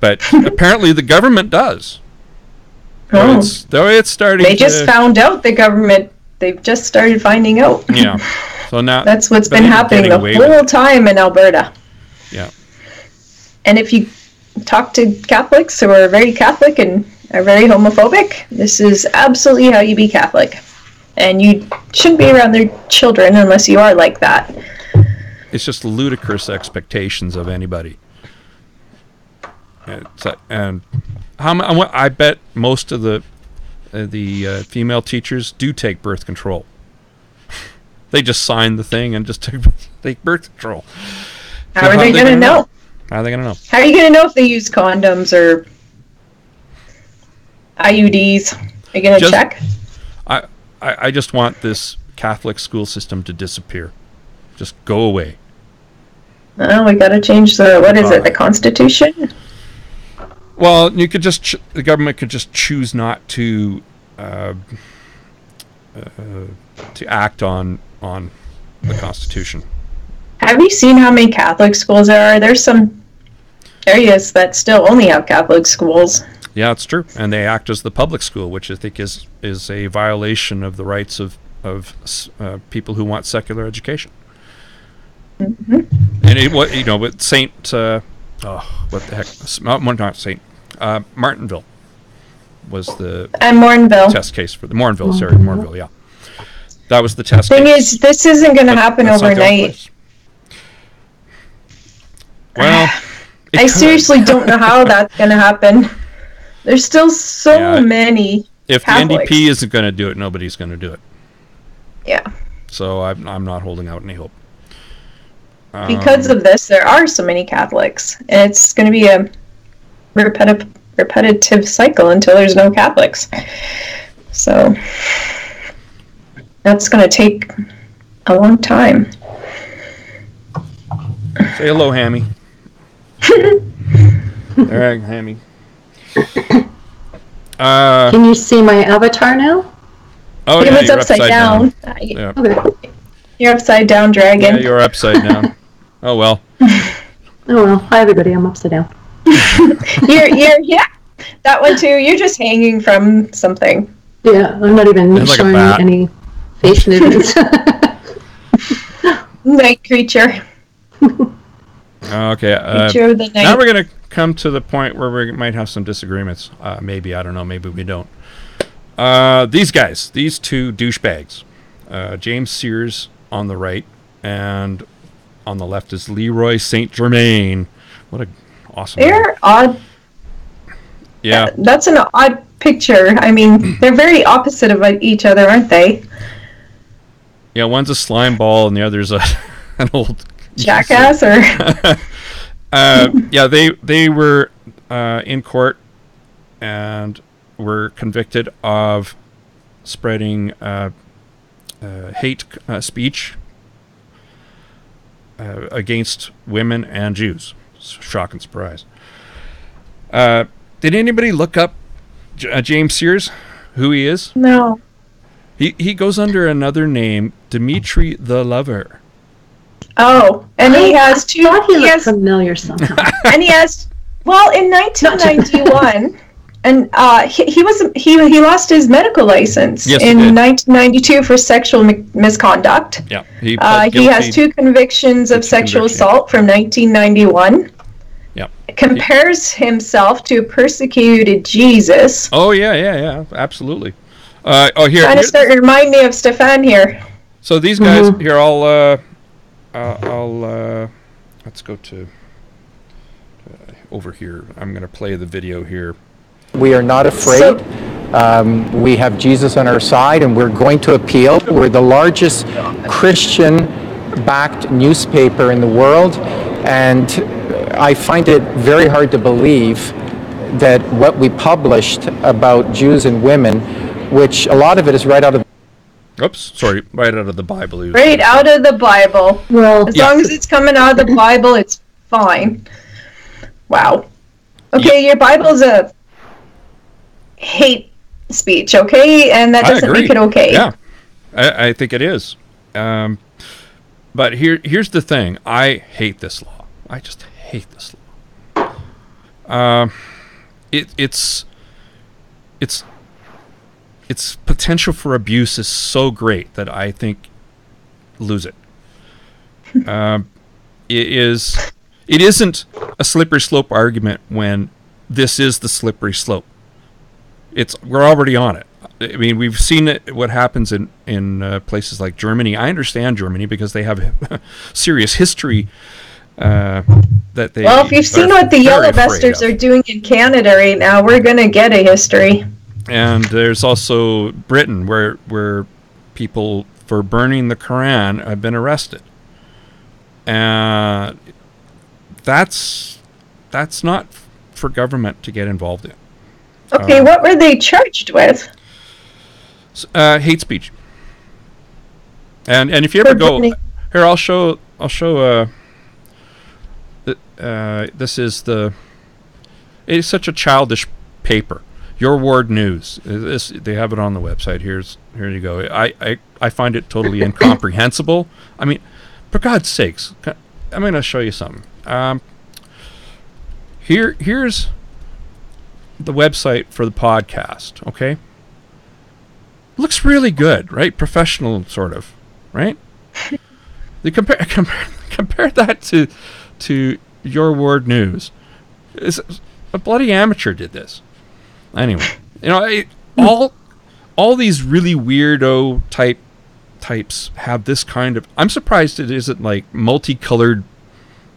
But apparently the government does. Oh. It's starting. They just found out the government. They've just started finding out. Yeah. So now that's what's been happening the whole time in Alberta. Yeah. And if you talk to Catholics who are very Catholic and are very homophobic, this is absolutely how you be Catholic. And you shouldn't be around their children unless you are like that. It's just ludicrous expectations of anybody. And I bet most of the female teachers do take birth control. They just sign the thing and just take birth control. How are they going to know? How are they going to know? How are you going to know if they use condoms or IUDs? Are you going to check? I just want this Catholic school system to disappear. Just go away. Oh, we got to change the Constitution? Well, you could just the government could just choose not to act on the Constitution. Have you seen how many Catholic schools there are? There's some areas that still only have Catholic schools. Yeah, it's true, and they act as the public school, which I think is a violation of the rights of people who want secular education. Mm-hmm. And with Saint, what the heck? Not Saint. Martinville was the Morinville test case for the Morinville. Yeah, that was the test. Thing case. Is, this isn't going to happen overnight. Well, I seriously don't know how that's going to happen. There's still so many. If Catholics. The NDP isn't going to do it, nobody's going to do it. Yeah. So I'm not holding out any hope. Because of this, there are so many Catholics, and it's going to be a repetitive cycle until there's no Catholics. So that's going to take a long time. Say hello, Hammy. All right, Hammy. Can you see my avatar now? Oh, it was upside down. Yeah. Okay. You're upside down, dragon. Yeah, you're upside down. Oh well. Oh well. Hi everybody. I'm upside down. You're that one too. You're just hanging from something. Yeah, I'm not even showing any face movements. Night creature. Okay. Creature of the night. Now we're gonna come to the point where we might have some disagreements. Maybe, I don't know. Maybe we don't. These guys, these two douchebags, James Sears on the right, and on the left is Leroy St. Germain. What a awesome. They're odd. Yeah. That's an odd picture. I mean, they're very opposite of each other, aren't they? Yeah, one's a slime ball and the other's an old jackass, or yeah, they were in court and were convicted of spreading hate speech against women and Jews. Shock and surprise. Did anybody look up James Sears, who he is? No. He goes under another name, Dimitri the Lover. Oh, and he has two. I thought he looked familiar somehow. And he has, well, in 1991, and he lost his medical license in 1992 for sexual misconduct. Yeah, he has two convictions of sexual assault from 1991. Yeah, compares himself to a persecuted Jesus. Oh yeah, absolutely. Here, kind of starting to remind me of Stephans here. So these guys here, I'll let's go to over here. I'm going to play the video here. We are not afraid. We have Jesus on our side, and we're going to appeal. We're the largest Christian-backed newspaper in the world, and I find it very hard to believe that what we published about Jews and women, which a lot of it is right out of right out of the Bible. Right out of the Bible. Well, as long as it's coming out of the Bible, it's fine. Wow. Okay, your Bible's a hate speech, okay? And that doesn't make it okay. Yeah, I think it is. But here's the thing. I hate this law. I just hate this law. Its potential for abuse is so great that I think lose it. It isn't a slippery slope argument when this is the slippery slope. We're already on it. I mean, we've seen it, what happens in places like Germany. I understand Germany because they have a serious history that they. Well, if you've seen what the yellow vesters are doing in Canada right now, we're going to get a history. And there's also Britain, where people for burning the Quran have been arrested. And that's not for government to get involved in. Okay, what were they charged with? Hate speech. And if you ever go here, I'll show. This is it's such a childish paper. Your Ward News. They have it on the website. Here you go. I find it totally incomprehensible. I mean, for God's sakes, I'm going to show you something. Here's the website for the podcast. Okay, looks really good, right? Professional, sort of, right? They compare that to Your Ward News. A bloody amateur did this. Anyway, all these really weirdo types have this kind of. I'm surprised it isn't like multicolored,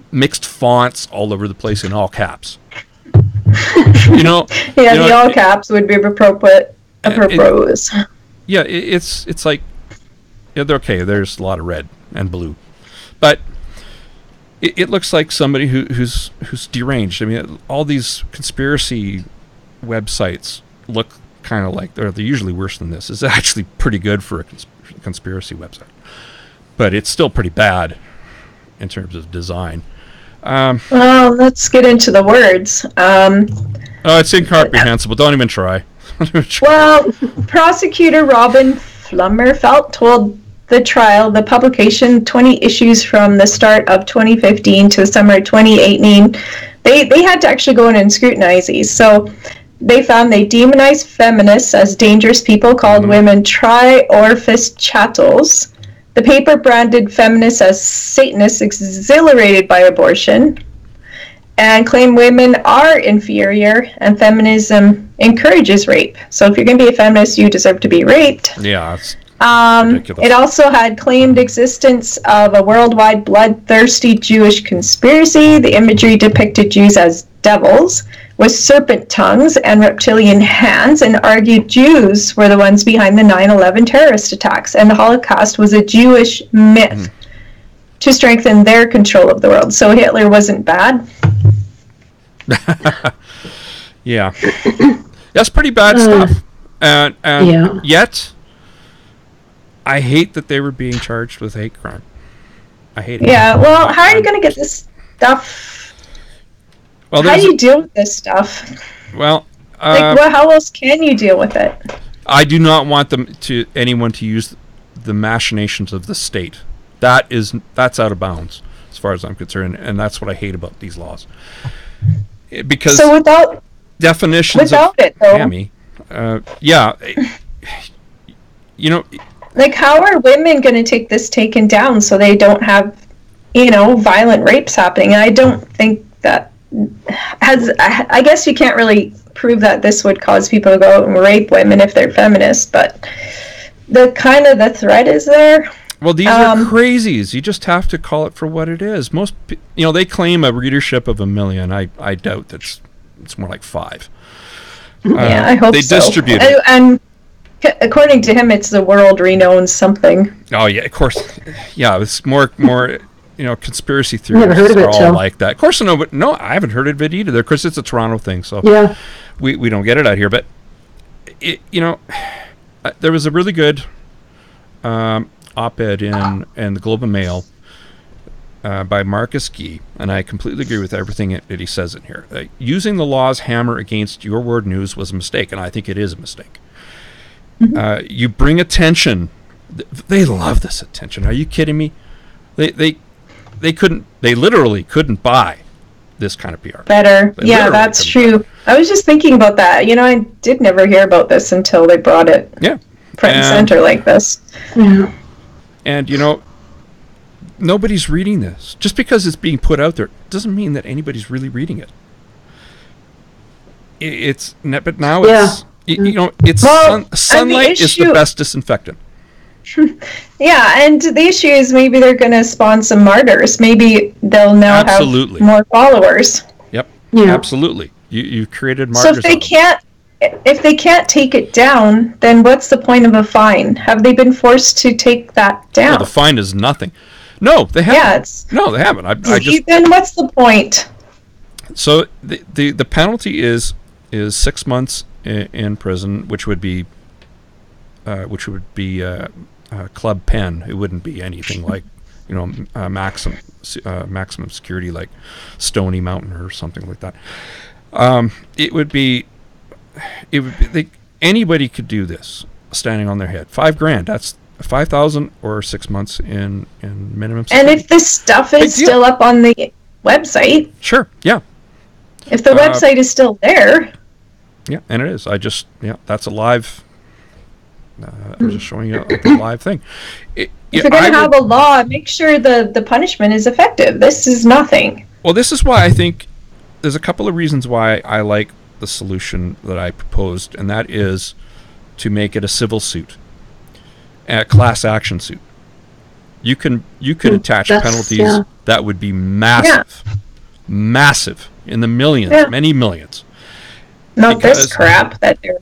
mixed fonts all over the place in all caps. Yeah, the all caps would be appropriate. Yeah, it's like, they're okay. There's a lot of red and blue, but it looks like somebody who's deranged. I mean, all these conspiracy websites look kind of like they're usually worse than this. It's actually pretty good for a conspiracy website, but it's still pretty bad in terms of design. Well, let's get into the words. It's incomprehensible. Don't even try. Well, prosecutor Robin Flummerfelt told the trial the publication 20 issues from the start of 2015 to the summer of 2018. They had to actually go in and scrutinize these. So they found they demonized feminists as dangerous people, called women tri-orifice chattels. The paper branded feminists as Satanists exhilarated by abortion, and claimed women are inferior and feminism encourages rape. So if you're going to be a feminist, you deserve to be raped. Yeah, it's ridiculous. It also had claimed existence of a worldwide bloodthirsty Jewish conspiracy. The imagery depicted Jews as devils with serpent tongues and reptilian hands, and argued Jews were the ones behind the 9/11 terrorist attacks, and the Holocaust was a Jewish myth to strengthen their control of the world. So Hitler wasn't bad. Yeah. That's pretty bad stuff. And yet, I hate that they were being charged with hate crime. I hate it. Yeah, well, how are you going to get this stuff? Well, how do you deal with this stuff? Well, how else can you deal with it? I do not want anyone to use the machinations of the state. That's out of bounds as far as I'm concerned, and that's what I hate about these laws. Because so without definitions of it, though, Tammy, like, how are women going to take this taken down so they don't have, violent rapes happening? And I don't think that I guess you can't really prove that this would cause people to go out and rape women if they're feminists, but the threat is there. Well, these are crazies. You just have to call it for what it is. Most, they claim a readership of 1 million. I doubt that it's more like 5. Yeah, I hope so. They distribute it. And according to him, it's the world-renowned something. Oh, yeah, of course. Yeah, it's more conspiracy theories Never heard of are it, all so. like that. Of course, no, I haven't heard of it either. Of course, it's a Toronto thing, so yeah, we don't get it out here. But, there was a really good op-ed in the Globe and Mail by Marcus Gee, and I completely agree with everything that he says in here. Using the law's hammer against Your Word News was a mistake, and I think it is a mistake. You bring attention. They love this attention. Are you kidding me? They literally couldn't buy this kind of PR. Better. They Yeah, literally that's couldn't true. I was just thinking about that. You know, I did never hear about this until they brought it Yeah. front and center like this. Yeah. And, you know, nobody's reading this. Just because it's being put out there doesn't mean that anybody's really reading it. But now it's, you know, it's sunlight is the best disinfectant. Yeah, and the issue is maybe they're going to spawn some martyrs. Maybe they'll now have more followers. Yep. Yeah. Absolutely. You've created martyrs. So if they can't take it down, then what's the point of a fine? Have they been forced to take that down? Well, the fine is nothing. No, they haven't. Yeah, no, they haven't. Then what's the point? So the penalty is 6 months in prison, which would be club pen. It wouldn't be anything like, you know, maximum security like Stony Mountain or something like that. It would be anybody could do this standing on their head. $5,000. That's 5,000 or 6 months in minimum security. And if this stuff is still up on the website, sure, yeah. If the website is still there, yeah, and it is. That's a live. I was just showing you the live thing. If you're going to have a law, make sure the punishment is effective. This is nothing. Well, this is why I think there's a couple of reasons why I like the solution that I proposed, and that is to make it a civil suit, a class action suit. You can attach penalties that would be massive, massive in the millions, many millions. Not this crap that they're.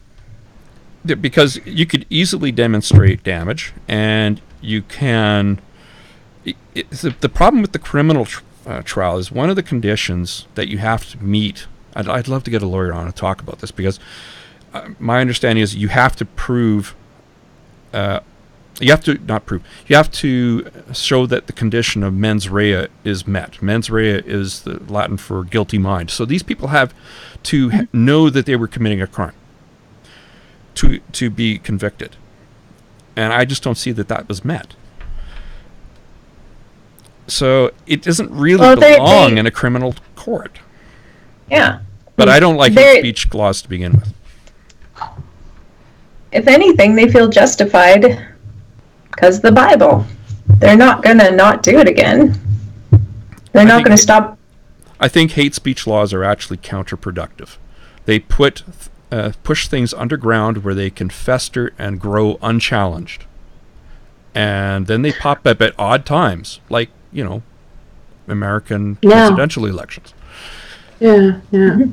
Because you could easily demonstrate damage, and you can. The problem with the criminal trial is one of the conditions that you have to meet. I'd love to get a lawyer on to talk about this, because my understanding is you have to prove. You have to show that the condition of mens rea is met. Mens rea is the Latin for guilty mind. So these people have to know that they were committing a crime to be convicted. And I just don't see that was met. So it doesn't really belong in a criminal court. Yeah. But I don't like hate speech laws to begin with. If anything, they feel justified because of the Bible. They're not going to not do it again. They're not going to stop. I think hate speech laws are actually counterproductive. They push things underground where they can fester and grow unchallenged. And then they pop up at odd times, like, you know, American presidential elections. Yeah, yeah.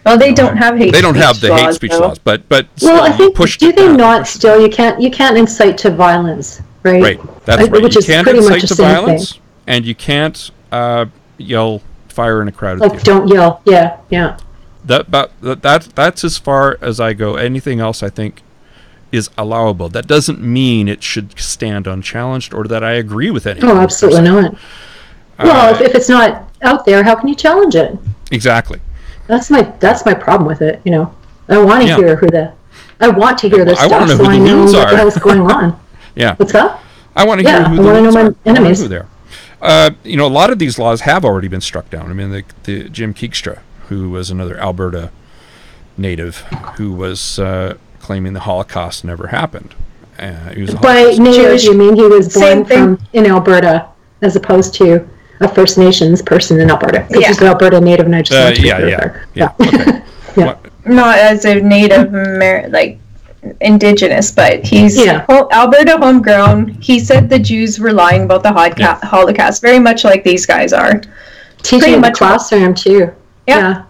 Well, they don't have hate. They don't have the hate speech laws, but well, I think do they not still? You can't incite to violence, right? Right, that's right. Which You is can't pretty much incite the to same violence, thing. and you can't yell fire in a crowded Like, theater. don't yell. Yeah, yeah. That's as far as I go. Anything else, I think, is allowable. That doesn't mean it should stand unchallenged or that I agree with anything. Oh, absolutely not. Well, if it's not out there, how can you challenge it? Exactly. That's my problem with it. You know, I want to hear I want to hear this stuff, so I know what the hell's going on. Yeah. What's that? I want to hear who the loons are. I want to know my enemies. Who they are. You know, a lot of these laws have already been struck down. I mean, the Jim Keegstra, who was another Alberta native, who was claiming the Holocaust never happened. He was By native, you mean he was born in Alberta, as opposed to a First Nations person in Alberta? Because he's an Alberta native, and I just want to yeah. Okay. Yeah. Not as a native, like indigenous, but he's Alberta homegrown. He said the Jews were lying about the Holocaust, very much like these guys are. Teaching in the classroom too. Yeah.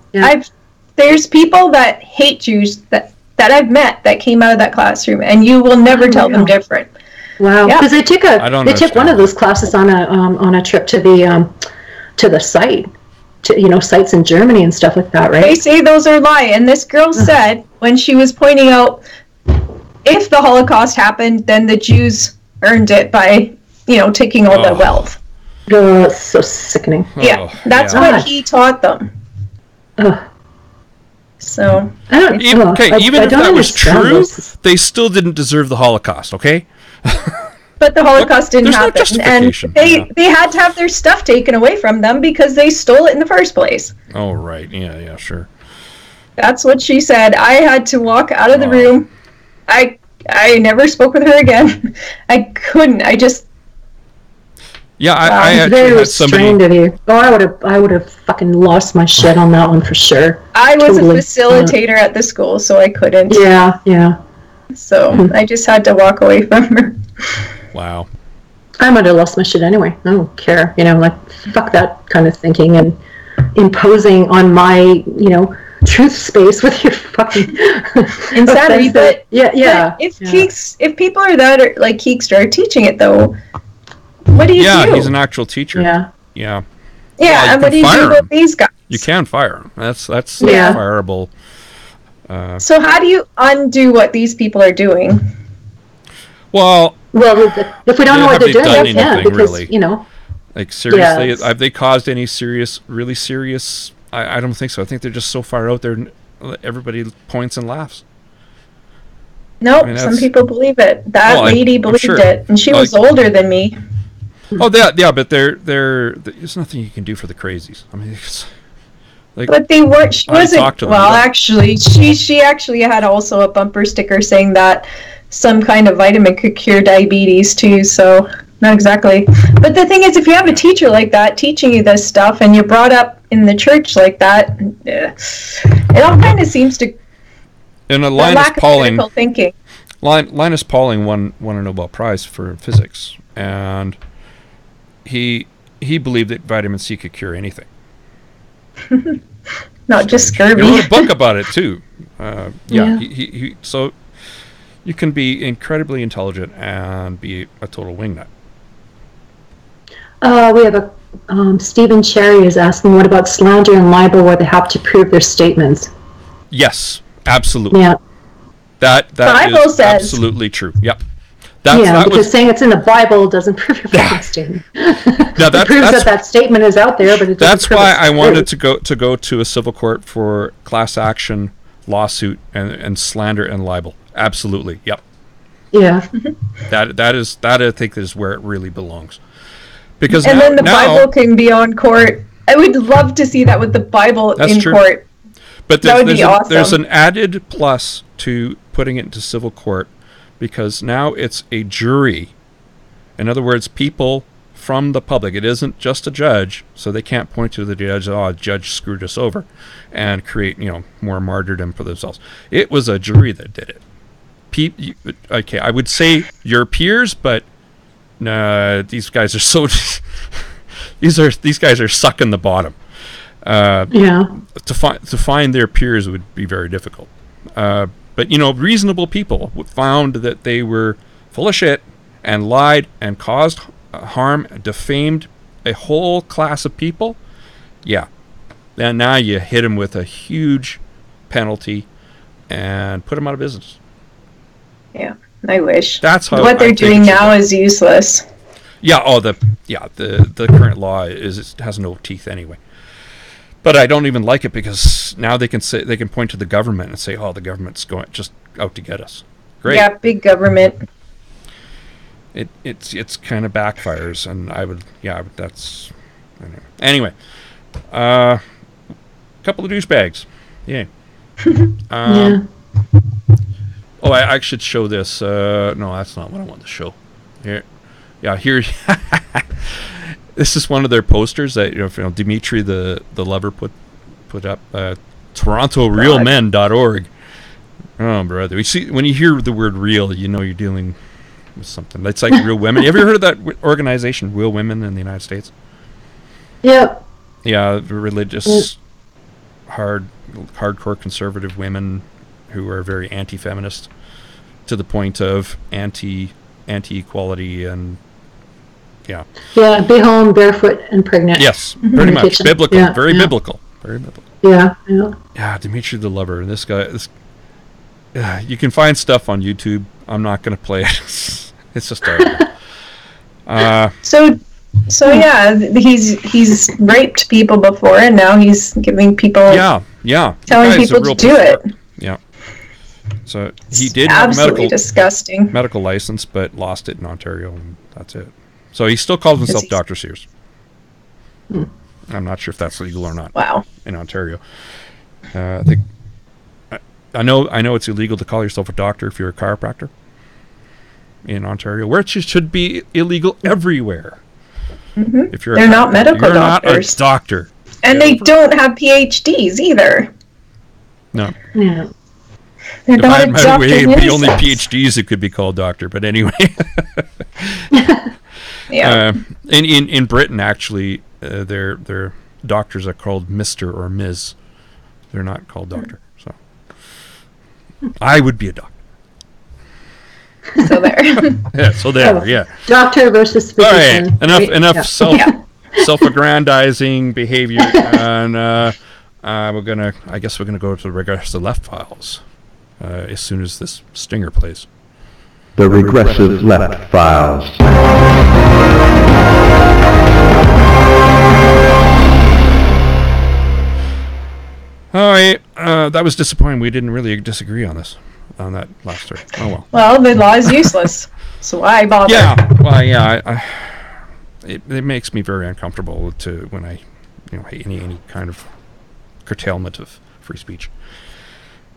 There's people that hate Jews that I've met that came out of that classroom, and you will never tell them different. Wow, because they took one of those classes on a trip to the site, to sites in Germany and stuff like that, right? They say those are lies, and this girl said when she was pointing out if the Holocaust happened, then the Jews earned it by taking all the wealth. Oh, that's so sickening. Yeah, that's what he taught them. So even if that was true, they still didn't deserve the Holocaust. Okay. But the Holocaust didn't happen, and they had to have their stuff taken away from them because they stole it in the first place. Oh, right. Yeah, sure. That's what she said. I had to walk out of the room. I never spoke with her again. I couldn't. I just... Yeah, I actually very had somebody... restrained of you. Oh, I would have fucking lost my shit on that one for sure. I was a facilitator at the school, so I couldn't. Yeah. So I just had to walk away from her. Wow. I might have lost my shit anyway. I don't care. Fuck that kind of thinking and imposing on my, truth space with your fucking insanity. But yeah. But if people are that like Keekstra are teaching it though, what do you do? Yeah, he's an actual teacher. Yeah. Well, and what do you do about these guys? You can fire him. That's fireable. So how do you undo what these people are doing? Well, if we don't know what they're doing, we can, because really. Like seriously, have they caused any really serious? I don't think so. I think they're just so far out there, everybody points and laughs. Nope, some people believe it. That lady believed it, and she was older than me. Oh, yeah, but there's nothing you can do for the crazies. I mean, but they weren't. She wasn't. Well, actually, she actually had also a bumper sticker saying that some kind of vitamin could cure diabetes too. So not exactly. But the thing is, if you have a teacher like that teaching you this stuff, and you're brought up in the church like that, it all kind of seems to. And Linus Pauling, Linus Pauling won a Nobel Prize for physics, and he believed that vitamin C could cure anything. Not just scurvy. He wrote a book about it too. He so you can be incredibly intelligent and be a total wingnut. We have a Stephen Cherry is asking, what about slander and libel where they have to prove their statements? Yes, absolutely. Yeah. That Bible says absolutely true. Yep. Because saying it's in the Bible doesn't prove your fucking statement. It proves that statement is out there, but it doesn't that's why I wanted to go to a civil court for class action lawsuit and slander and libel. Absolutely. Yep. Yeah. that I think is where it really belongs. Because then the Bible can be on court. I would love to see that with the Bible in court. But there's an added plus to putting it into civil court, because now it's a jury. In other words, people from the public. It isn't just a judge, so they can't point to the judge, a judge screwed us over, and create more martyrdom for themselves. It was a jury that did it. Okay, I would say your peers, but these guys are so these guys are sucking the bottom. To find their peers would be very difficult. But reasonable people found that they were full of shit and lied and caused harm, defamed a whole class of people. Yeah, then now you hit them with a huge penalty and put them out of business. Yeah, I wish. That's how what they're doing now is useless. Yeah. Oh, the current law has no teeth anyway. But I don't even like it, because now they can point to the government and say, "Oh, the government's just out to get us." Great. Yeah, big government. It's kind of backfires, and that's anyway. Couple of douchebags. Yeah. Oh, I should show this. No, that's not what I want to show. Here. Yeah, here. This is one of their posters that Dimitri the lover put up. TorontoRealMen.org. Oh, brother! You see, when you hear the word "real," you're dealing with something. It's like Real Women. You ever heard of that organization, Real Women, in the United States? Yeah. Yeah, religious, hardcore conservative women who are very anti-feminist, to the point of anti-equality and. Yeah. Yeah, be home barefoot and pregnant. Yes, pretty much kitchen. Biblical, very biblical, very biblical. Yeah. Yeah, Dimitri the Lover, and this guy. You can find stuff on YouTube. I'm not going to play it. It's just terrible. So yeah, he's raped people before, and now he's giving people. Yeah. Telling people to do it. Yeah. So he did have absolutely disgusting medical license, but lost it in Ontario, and that's it. So he still calls himself Dr. Sears. I'm not sure if that's legal or not. Wow. In Ontario, I think I know it's illegal to call yourself a doctor if you're a chiropractor in Ontario, where it should be illegal everywhere. Mm-hmm. If you're they're not medical doctors. Not a doctor, and they don't have PhDs either. No. Yeah. They're not a doctor. It'd be only PhDs that could be called doctor, but anyway. Yeah. In Britain, actually, their doctors are called Mr. or Ms. They're not called doctor. So I would be a doctor. So there. Yeah. So there. Yeah. Doctor versus physician. All right. Enough self-aggrandizing behavior, and I guess we're gonna go to the regressive left files as soon as this stinger plays. The regressive left files. All right, that was disappointing. We didn't really disagree on that last story. Oh well. Well, the law is useless, so why bother? Yeah. Well, yeah. It makes me very uncomfortable when I hate any kind of curtailment of free speech.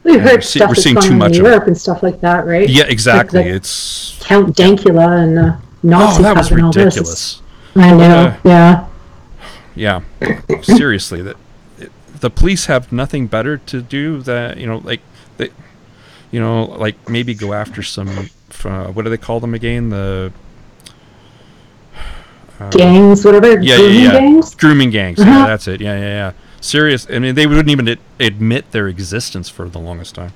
We've heard stuff we're that's seeing going too on much in Europe and stuff like that, right? Yeah, exactly. Like it's Count Dankula and Nazi. That was All ridiculous. this. I know. Yeah. Seriously, the police have nothing better to do that like maybe go after some what do they call them again, the gangs, whatever. Gangs? Grooming gangs. Yeah, that's it. Yeah. Serious. I mean, they wouldn't even admit their existence for the longest time.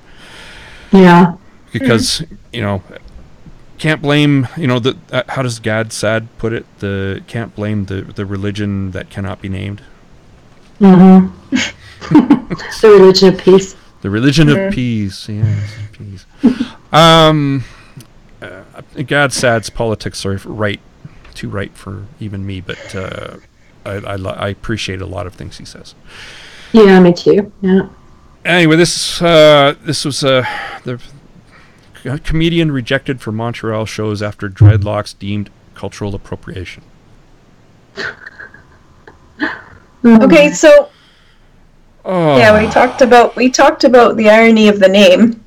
Yeah. Because can't blame how does Gad Sad put it? Can't blame the religion that cannot be named. Mm-hmm. The religion of peace. The religion of peace. Yes, peace. Gad Sad's politics are too right for even me, but I appreciate a lot of things he says. Yeah, me too. Yeah. Anyway, this was the comedian rejected for Montreal shows after dreadlocks deemed cultural appropriation. Okay, so we talked about the irony of the name.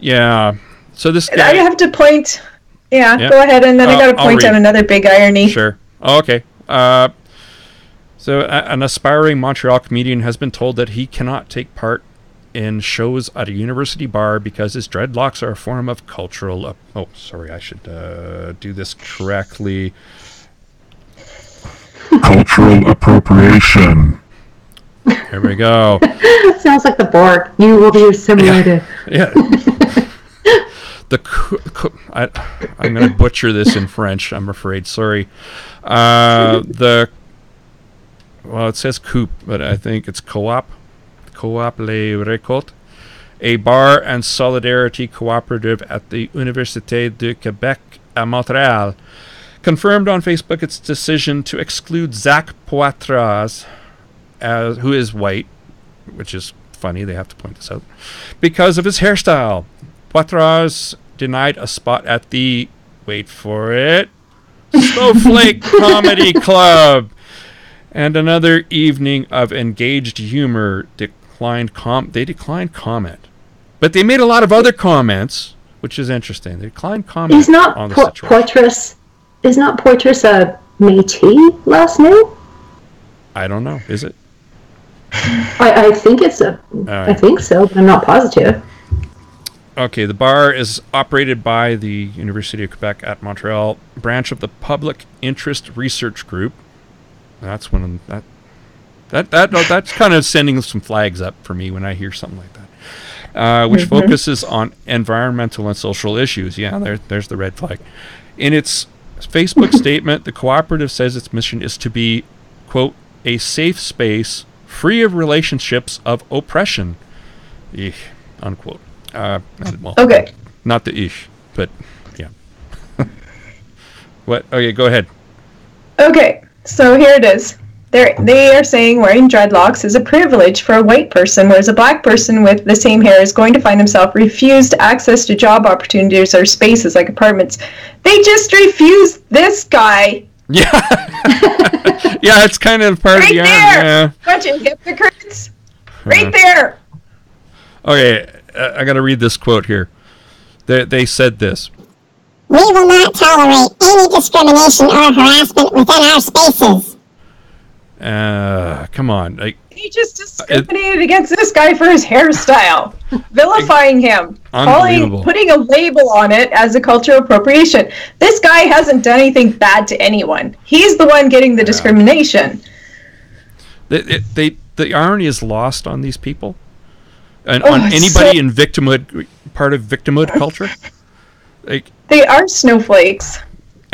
Yeah. So this guy, I have to point. Yeah, go ahead, and then I got to point out another big irony. Sure. Oh, okay. So an aspiring Montreal comedian has been told that he cannot take part in shows at a university bar because his dreadlocks are a form of cultural... I should do this correctly. Cultural appropriation. There we go. Sounds like the Borg. You will be assimilated. Yeah. I'm going to butcher this in French, I'm afraid. Sorry. It says coupe, but I think it's Coop Les Récoltes, a bar and solidarity cooperative at the Université du Québec at Montréal, confirmed on Facebook its decision to exclude Zach Poitras, who is white, which is funny, they have to point this out, because of his hairstyle. Poitras denied a spot at the, wait for it, Snowflake Comedy Club, and another evening of engaged humor. They declined comment. But they made a lot of other comments, which is interesting. They declined comment on the situation. Is not Poitras a Métis last name? I don't know. Is it? I think it's I think so, but I'm not positive. Okay, the bar is operated by the Université du Québec at Montreal, branch of the Public Interest Research Group. That's that's kind of sending some flags up for me when I hear something like that, which focuses on environmental and social issues. Yeah, there's the red flag. In its Facebook statement, the cooperative says its mission is to be, quote, a safe space free of relationships of oppression, unquote. Okay. Not the ish, but yeah. What? Okay, go ahead. Okay, so here it is. They are saying wearing dreadlocks is a privilege for a white person, whereas a black person with the same hair is going to find himself refused access to job opportunities or spaces like apartments. They just refused this guy. Yeah. Yeah, it's kind of part of the there. Yeah. Bunch of hypocrites. Right there. Okay, I got to read this quote here. They said this. We will not tolerate any discrimination or harassment within our spaces. Come on. He just discriminated against this guy for his hairstyle, vilifying him, putting a label on it as a cultural appropriation. This guy hasn't done anything bad to anyone. He's the one getting the discrimination. The irony is lost on these people, and on anybody in victimhood, part of victimhood culture. They are snowflakes.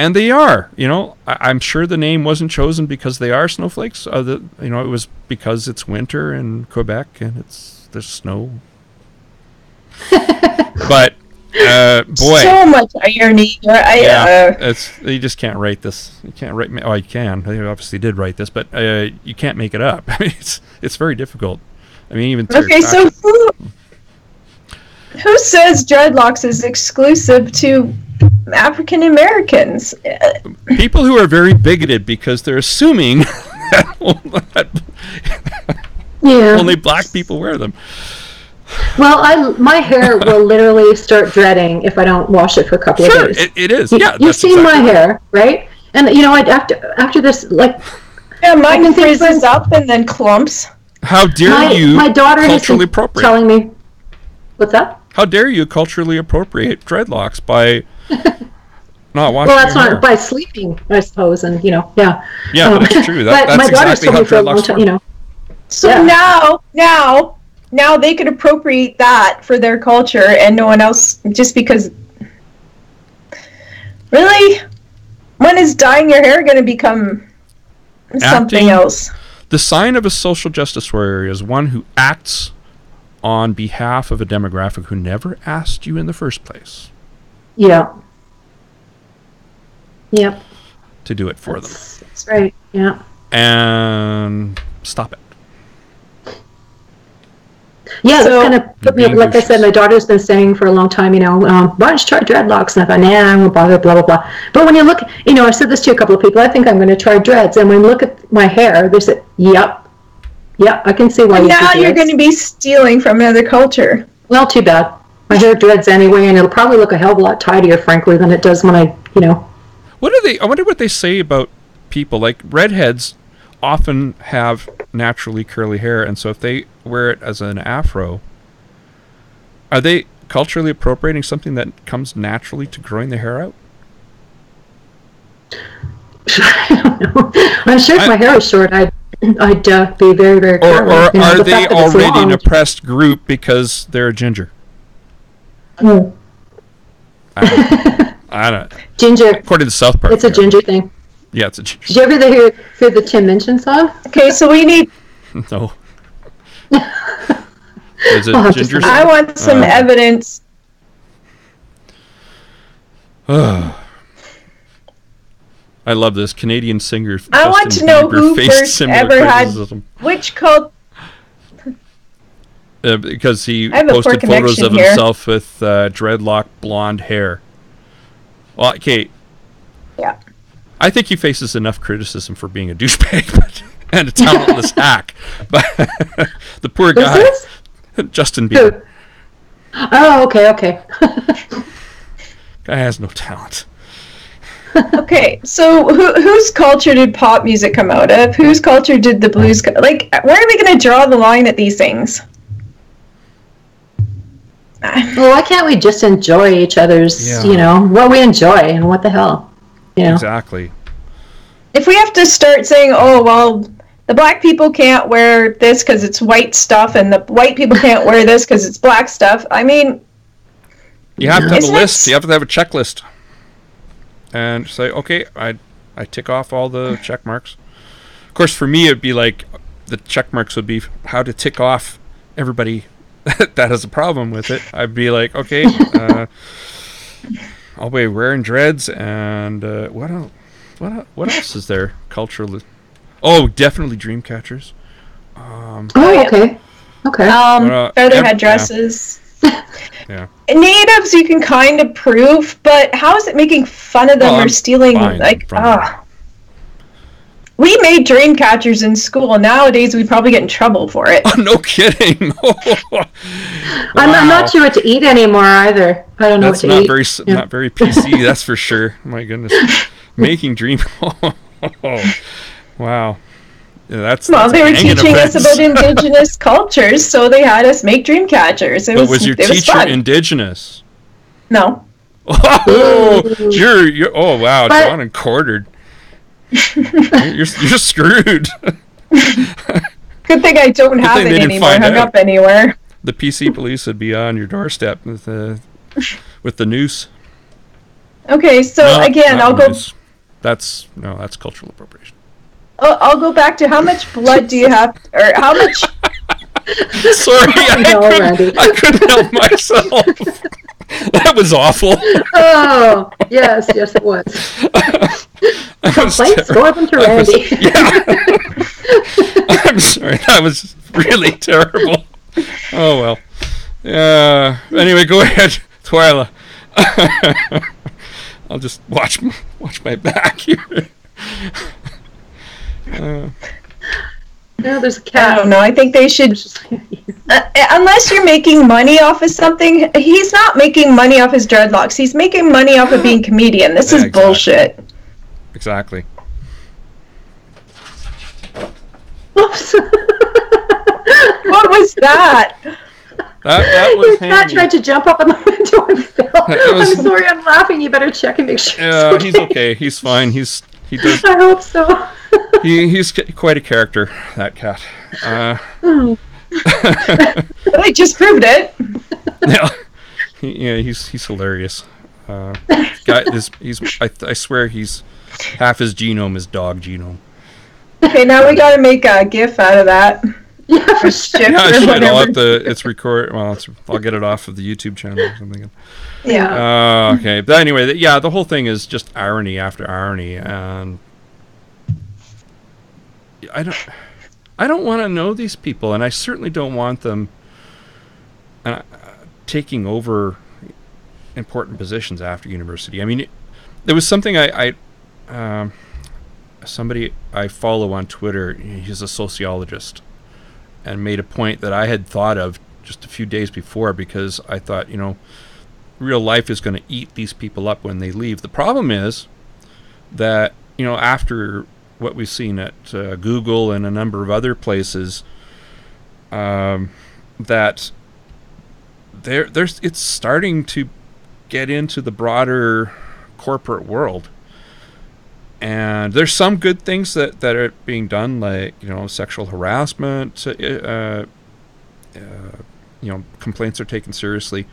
And they are, I'm sure the name wasn't chosen because they are snowflakes. It was because it's winter in Quebec and there's snow. But boy, so much irony. You just can't write this. You can't write. Oh, you can. They obviously did write this, but you can't make it up. I mean, it's very difficult. I mean, even so who says dreadlocks is exclusive to African Americans? People who are very bigoted because they're assuming that only black people wear them. Well, my hair will literally start dreading if I don't wash it for a couple of days. It is. You've seen my hair, right? And after this, mine freezes up and then clumps. How dare you? My daughter culturally is appropriate. Telling me, what's that? How dare you culturally appropriate dreadlocks by not washing? Well, that's your hair. not by sleeping, I suppose, and Yeah, but it's true. That's my daughter's exactly how told me for a long dreadlocks time, work. So now they could appropriate that for their culture, and no one else, just because. Really, when is dyeing your hair going to become something else? The sign of a social justice warrior is one who acts on behalf of a demographic who never asked you in the first place. Yeah. Yep. To do it for them. That's right. Yeah. And stop it. Yeah, that's kind of put me, like I said, my daughter's been saying for a long time, why don't you try dreadlocks? And I thought, I won't bother, blah, blah, blah. But when you look, I said this to a couple of people, I think I'm going to try dreads. And when you look at my hair, they said, yep, I can see why now you're going to be stealing from another culture. Well, too bad. My hair dreads anyway, and it'll probably look a hell of a lot tidier, frankly, than it does when I. I wonder what they say about people. Like, redheads often have naturally curly hair, and so if they wear it as an afro, are they culturally appropriating something that comes naturally to growing the hair out? I don't know. I'm sure if my hair was short, I'd be very, very curly. Or are they already an oppressed group because they're a ginger? Mm. I don't. Ginger. According to South Park. It's a ginger thing. Yeah, it's a ginger. Did you ever hear the Tim Minchin song? Okay, so we need. No. Is it ginger? I want some evidence. I love this Canadian singer. I want to know who first ever had which cult. Because he posted photos of himself with dreadlock blonde hair. Well, okay. Yeah. I think he faces enough criticism for being a douchebag and a talentless hack. But the poor guy, Justin Bieber. Oh, okay. Guy has no talent. Okay, so whose culture did pop music come out of? Whose culture did the blues where are we going to draw the line at these things? Well, why can't we just enjoy each other's, what we enjoy and what the hell? Exactly. If we have to start saying, oh, well, the black people can't wear this because it's white stuff and the white people can't wear this because it's black stuff, I mean... You have to have a list. You have to have a checklist. And say, okay, I tick off all the check marks. Of course, for me, it'd be like the check marks would be how to tick off everybody that has a problem with it. I'd be like, okay, I'll be wearing dreads, and what else is there culturally? Oh, definitely dream catchers. Okay. Feather headdresses. Yeah. Natives you can kind of prove, but how is it making fun of them or stealing? We made dream catchers in school. Nowadays, we'd probably get in trouble for it. Oh, no kidding. Wow. I'm not sure what to eat anymore either. I don't know what to eat. That's not very PC, that's for sure. My goodness. Making dream... Wow. Yeah, they were teaching us about indigenous cultures, so they had us make dream catchers. Was your teacher indigenous? No. Oh, you're oh wow, John and quartered. You're screwed. Good thing I don't have it anymore. Hung up anywhere. The PC police would be on your doorstep with the noose. Okay, so I'll go. That's cultural appropriation. I'll go back to how much blood do you have, or how much? Sorry, I couldn't help myself. That was awful. Oh, yes, it was. Complaints go up to Randy. I'm sorry, that was really terrible. Oh, well. Anyway, go ahead, Twyla. I'll just watch my back here. There's a cat. I don't know. I think they should. Unless you're making money off of something, he's not making money off his dreadlocks. He's making money off of being comedian. This is bullshit. Exactly. Oops. What was that? That was your cat tried to jump up on the window and fell. I'm sorry, I'm laughing. You better check and make sure. Yeah, he's okay. He's fine. He does. I hope so. He's quite a character, that cat. I just proved it. Yeah, he's hilarious. I swear he's half his genome is dog genome. Okay, now we got to make a GIF out of that. Yeah, I should. I'll have to. It's record. Well, I'll get it off of the YouTube channel or something. Yeah. Okay, but anyway, the whole thing is just irony after irony, and I don't want to know these people, and I certainly don't want them taking over important positions after university. I mean, there was something somebody I follow on Twitter. He's a sociologist, and made a point that I had thought of just a few days before, because I thought, real life is going to eat these people up when they leave. The problem is that, after what we've seen at Google and a number of other places, that it's starting to get into the broader corporate world. And there's some good things that are being done, like, sexual harassment, complaints are taken seriously.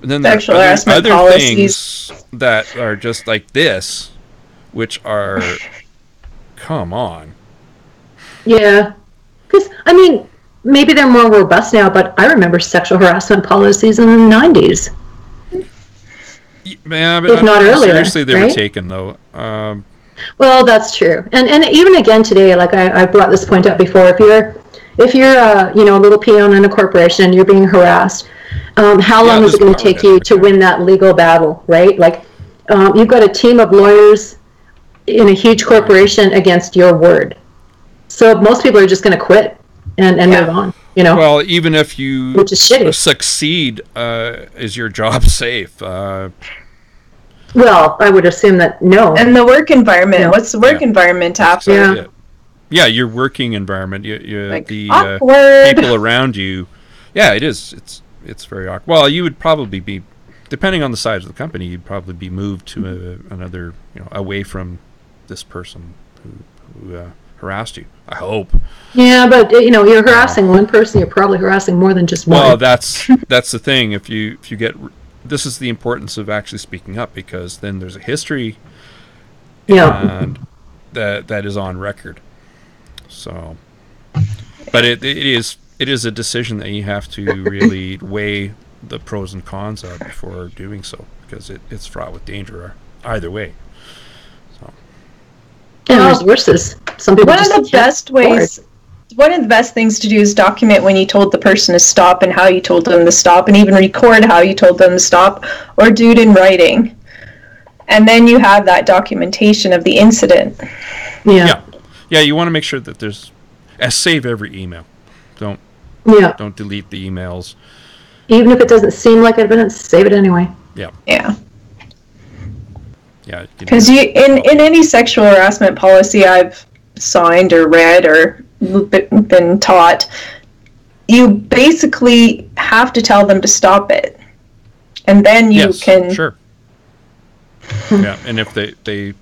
And then sexual there are harassment other policies things that are just like this, which are, come on. Yeah. Because, maybe they're more robust now, but I remember sexual harassment policies in the 90s. Yeah, but if not earlier, seriously, they were taken, though. Well, that's true, and even again today, like I brought this point up before. If you're a little peon in a corporation, you're being harassed. How long is it going to take you to win that legal battle, right? Like, you've got a team of lawyers in a huge corporation against your word. So most people are just going to quit and move on. Well, even if you which is shitty. Succeed, is your job safe? Well, I would assume that no. And the work environment. What's the work environment after? Yeah, your working environment. The people around you. Yeah, it is. It's very awkward. Well, you would probably be, depending on the size of the company, you'd probably be moved to another, away from this person who harassed you. I hope. Yeah, but you're harassing one person. You're probably harassing more than just one. Well, that's the thing. If you get, this is the importance of actually speaking up, because then there's a history, and that is on record. So, but it is a decision that you have to really weigh the pros and cons of before doing so, because it's fraught with danger either way. So, And resources. Some people one of the best things to do is document when you told the person to stop and how you told them to stop, and even record how you told them to stop, or do it in writing. And then you have that documentation of the incident. Yeah, you want to make sure that there's... save every email. Don't delete the emails. Even if it doesn't seem like evidence, save it anyway. Yeah. Because in any sexual harassment policy I've signed or read or been taught, you basically have to tell them to stop it, and then you can. Sure. Yeah, and if they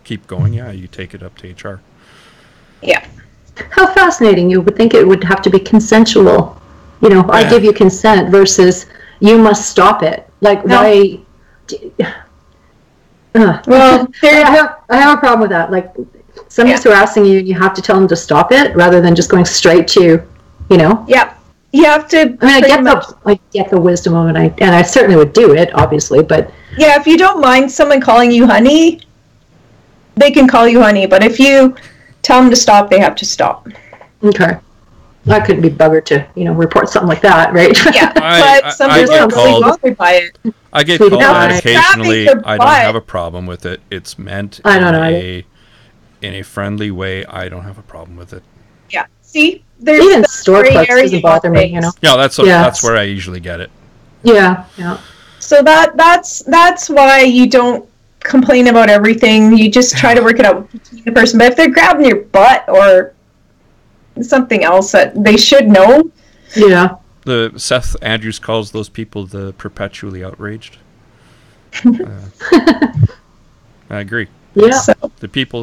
keep going, you take it up to HR. Yeah. How fascinating! You would think it would have to be consensual. I give you consent versus you must stop it. Like why? Well, I have a problem with that. Like, somebody's harassing you, and you have to tell them to stop it, rather than just going straight to, Yeah, you have to. I get the wisdom of it, and I certainly would do it, obviously, but yeah, if you don't mind someone calling you honey, they can call you honey. But if you tell them to stop, they have to stop. Okay. I couldn't be buggered to, report something like that, right? Yeah, but some people are really bothered by it. I get called out occasionally. I don't have a problem with it. It's meant in a friendly way. I don't have a problem with it. Yeah. See, there's even store clerks doesn't bother me, Yeah, that's where I usually get it. Yeah. So that's why you don't complain about everything. You just try to work it out between the person. But if they're grabbing your butt or something else that they should know. Yeah. The Seth Andrews calls those people the perpetually outraged. I agree. Yeah. So,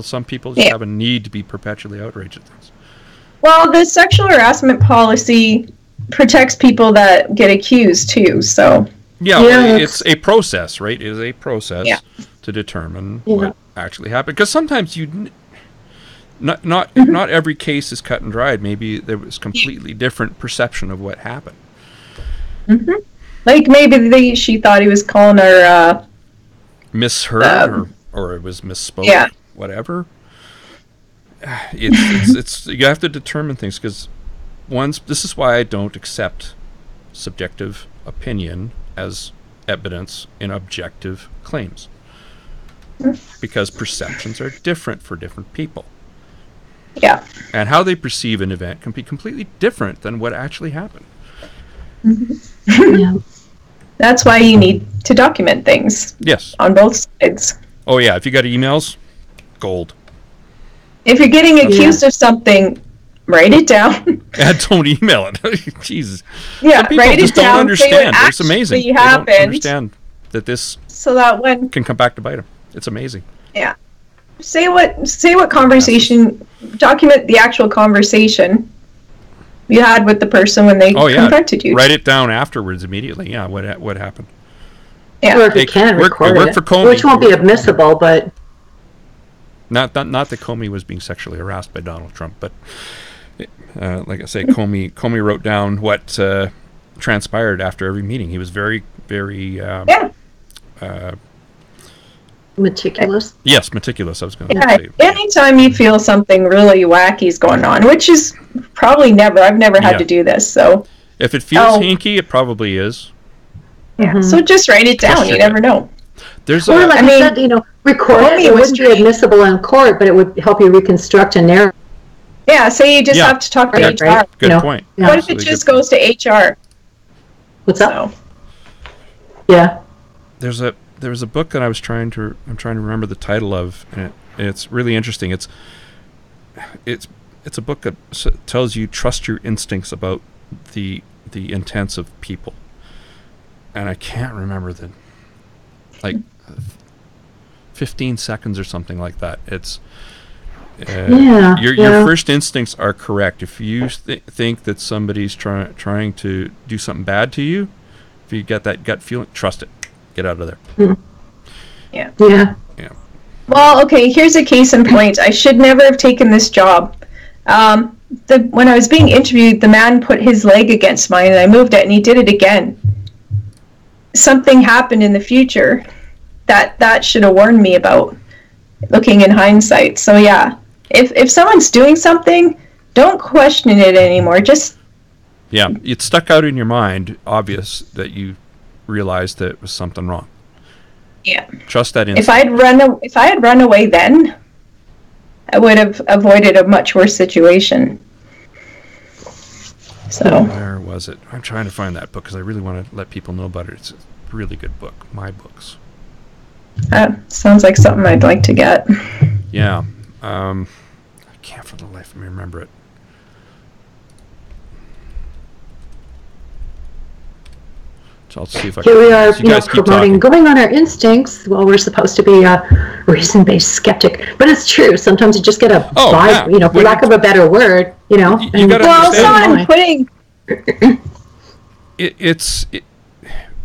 some people just have a need to be perpetually outraged at things. Well, the sexual harassment policy protects people that get accused too. So. Yeah, it's a process, right? It is a process to determine what actually happened. Because sometimes not every case is cut and dried. Maybe there was completely different perception of what happened. Mm-hmm. Like maybe she thought he was calling her misheard or it was misspoke. Whatever. It's you have to determine things because this is why I don't accept subjective opinion as evidence in objective claims, because perceptions are different for different people. Yeah. And how they perceive an event can be completely different than what actually happened. Mm-hmm. Yeah. That's why you need to document things. Yes. On both sides. Oh, yeah. If you got emails, gold. If you're getting accused of something, write it down. Don't email it. Jesus. Yeah, some people write just it down. Don't understand. It's amazing. They don't understand that this can come back to bite them. It's amazing. Yeah. Say what conversation, document the actual conversation you had with the person when they confronted you. Write it down afterwards immediately. Yeah, what happened. Yeah. Or if you can, record it. For Comey, which won't be admissible, but... Not that Comey was being sexually harassed by Donald Trump, but like I say, Comey wrote down what transpired after every meeting. He was very, very... meticulous? Yes, meticulous, I was going to say. Anytime you feel something really wacky is going on, which is probably I've never had to do this, so... If it feels hinky, it probably is. Yeah, so just write it down, you never know. I said, record it. It wouldn't be admissible in court, but it would help you reconstruct a narrative. Yeah, so you just have to talk to HR. Right? Good point. What if it just goes to HR? What's up? Yeah. There was a book that I'm trying to remember the title of, and it's really interesting. It's a book that tells you trust your instincts about the intents of people, and I can't remember 15 seconds or something like that. It's your first instincts are correct. If you think that somebody's trying to do something bad to you, if you get that gut feeling, trust it. Get out of there. Yeah. Yeah. Yeah. Well, okay, here's a case in point. I should never have taken this job. When I was being interviewed, the man put his leg against mine, and I moved it, and he did it again. Something happened in the future that should have warned me about. looking in hindsight. So yeah, if someone's doing something, don't question it anymore. Just it stuck out in your mind, obvious that you realized that it was something wrong. Yeah. Trust that instinct. If I had run away then, I would have avoided a much worse situation. So where was it? I'm trying to find that book because I really want to let people know about it. It's a really good book. My Books. Sounds like something I'd like to get. Yeah. I can't for the life of me remember it. So I'll see if I Here can. we are, You guys keep promoting talking. going on our instincts. Well, we're supposed to be a reason-based skeptic, but it's true. Sometimes you just get a vibe, for lack of a better word, You gotta someone putting.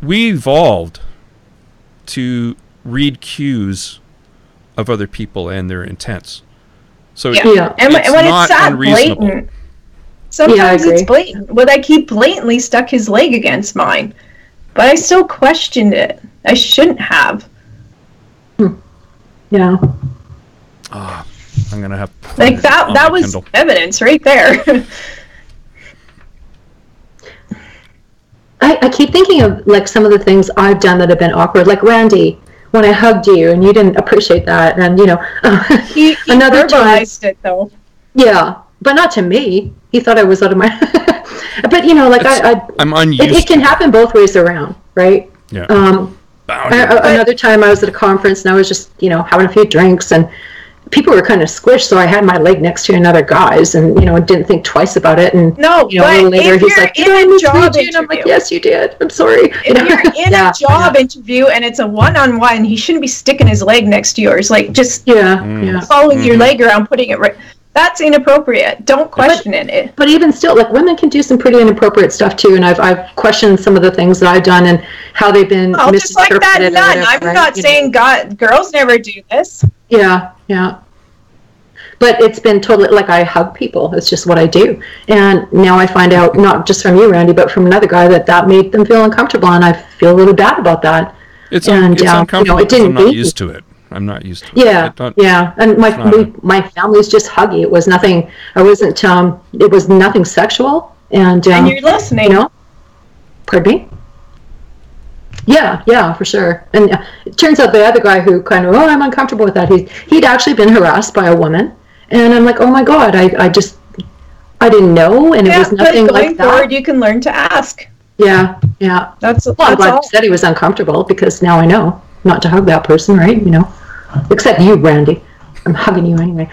We evolved to read cues of other people and their intents. So And when it's that unreasonable. blatant, sometimes it's blatant. Well, like he blatantly stuck his leg against mine, but I still questioned it. I shouldn't have. Yeah. I'm gonna have like that was Kindle. evidence right there. I keep thinking of like some of the things I've done that have been awkward, like Randy, when I hugged you and you didn't appreciate that, and he another verbalized it though. Yeah, but not to me. He thought I was out of my. But I'm unused. It can happen both ways around, right? Yeah. Another time I was at a conference and I was just having a few drinks and people were kind of squished, so I had my leg next to another guy's and didn't think twice about it. And a little later he's like, "Did I misread you?" And I'm like, "Yes, you did. I'm sorry." If you're in a job interview and it's a one-on-one, he shouldn't be sticking his leg next to yours, like just following your leg around, putting it right. That's inappropriate. Don't question it. But even still, like women can do some pretty inappropriate stuff too, and I've questioned some of the things that I've done and how they've been misinterpreted. Just like that nun. I'm not saying girls never do this. Yeah. But it's been totally like I hug people. It's just what I do. And now I find out, not just from you, Randy, but from another guy, that made them feel uncomfortable, and I feel really bad about that. It's uncomfortable. It didn't I'm not used to it. I'm not used to it. Yeah. And my family's just huggy. It was nothing. It was nothing sexual. And you're listening. Pardon me? Yeah, for sure. And it turns out the other guy who kind of, I'm uncomfortable with that. He'd actually been harassed by a woman. And I'm like, oh my God, I didn't know. And it was nothing like that. Going forward, you can learn to ask. Yeah. That's I'm glad you said he was uncomfortable because now I know not to hug that person, right? Except you, Randy. I'm hugging you anyway.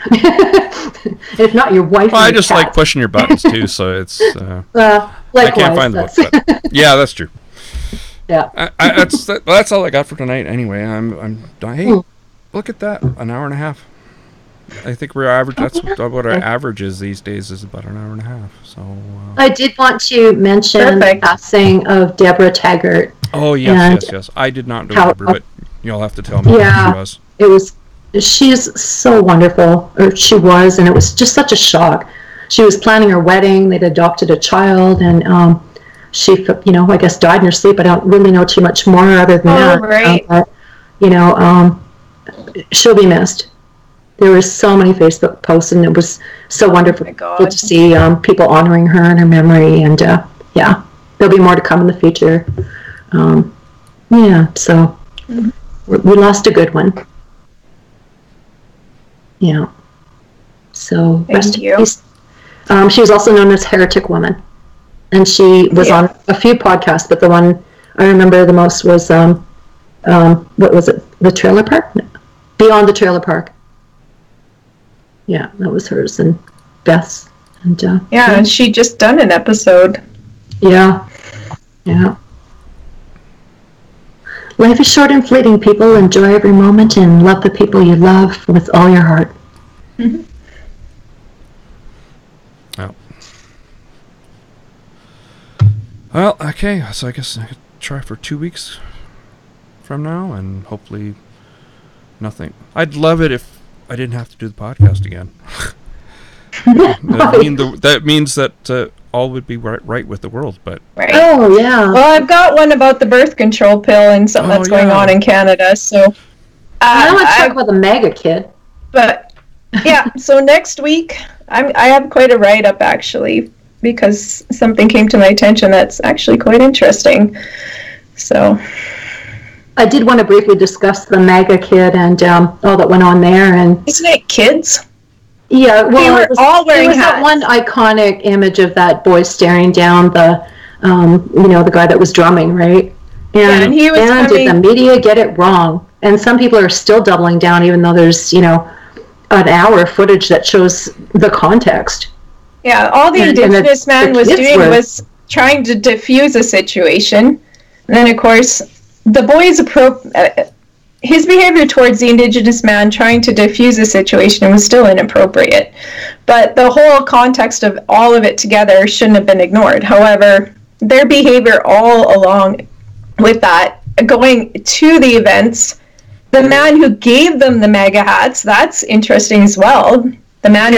If not your wife. Well, I just like pushing your buttons too, so it's. Likewise, I can't find the book. But yeah, that's true. Yeah. That's all I got for tonight. Anyway, I'm. Hey, look at that! An hour and a half. I think we're average. That's what our average is these days. Is about an hour and a half. So. I did want to mention the passing of Deborah Taggart. Oh yes. I did not know Deborah, but you'll have to tell me who she was. She's so wonderful, or she was, and it was just such a shock. She was planning her wedding. They'd adopted a child, and she, I guess died in her sleep. I don't really know too much more other than that. Right. But, she'll be missed. There were so many Facebook posts, and it was so wonderful to see people honoring her and her memory. And there'll be more to come in the future. So we lost a good one. Yeah. So rest in peace. She was also known as Heretic Woman, and she was on a few podcasts, but the one I remember the most was what was it? The Trailer Park? No. Beyond the Trailer Park. Yeah, that was hers and Beth's. And and she just done an episode. Yeah. Life is short and fleeting, people. Enjoy every moment and love the people you love with all your heart. Mm-hmm. Oh. Well, okay. So I guess I could try for 2 weeks from now, and hopefully nothing. I'd love it if I didn't have to do the podcast again. That means that all would be right with the world, but... Right. Oh, yeah. Well, I've got one about the birth control pill and something that's going on in Canada, so... I don't want to talk about the MAGA kid. But, yeah, so next week, I have quite a write-up, actually, because something came to my attention that's actually quite interesting. So... I did want to briefly discuss the MAGA kid and all that went on there. And isn't it kids? Yeah, well, they were all wearing hats. That one iconic image of that boy staring down the, the guy that was drumming, right? And he was did the media get it wrong? And some people are still doubling down, even though there's, an hour footage that shows the context. Yeah, all the Indigenous man was doing was trying to diffuse a situation. And then, of course, the boy's his behavior towards the Indigenous man trying to diffuse a situation was still inappropriate. But the whole context of all of it together shouldn't have been ignored. However, their behavior all along with that, going to the events, the man who gave them the MAGA hats, that's interesting as well. The man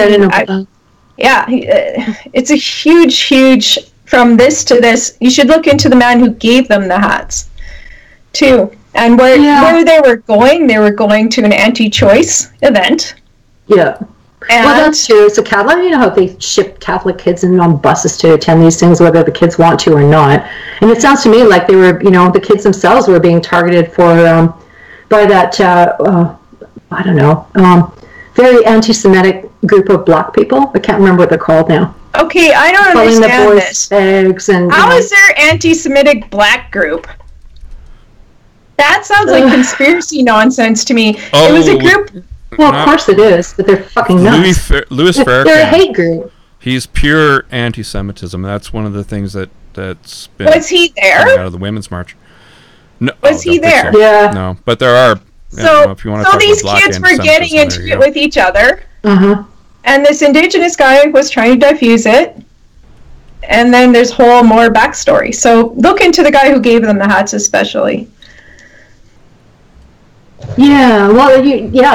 it's a huge, from this to this, you should look into the man who gave them the hats, too. And where they were going to an anti-choice event. Yeah. And well, that's true. So Catholic, you know how they ship Catholic kids in on buses to attend these things, whether the kids want to or not. And it sounds to me like they were, the kids themselves were being targeted for by that, very anti-Semitic group of black people. I can't remember what they're called now. Okay, I don't understand the boys this. Fags and, how is there anti-Semitic black group? That sounds like conspiracy nonsense to me. Oh, it was a group. Well, of course it is, but they're fucking nuts. Louis Farrakhan. They're a hate group. He's pure anti-Semitism. That's one of the things that's been. Was he there? Out of the Women's March. No, was he there? So. Yeah. No, but there are. So, if you want to talk these about kids were getting into it with each other, and this Indigenous guy was trying to diffuse it. And then there's whole more backstory. So look into the guy who gave them the hats, especially. Yeah, well,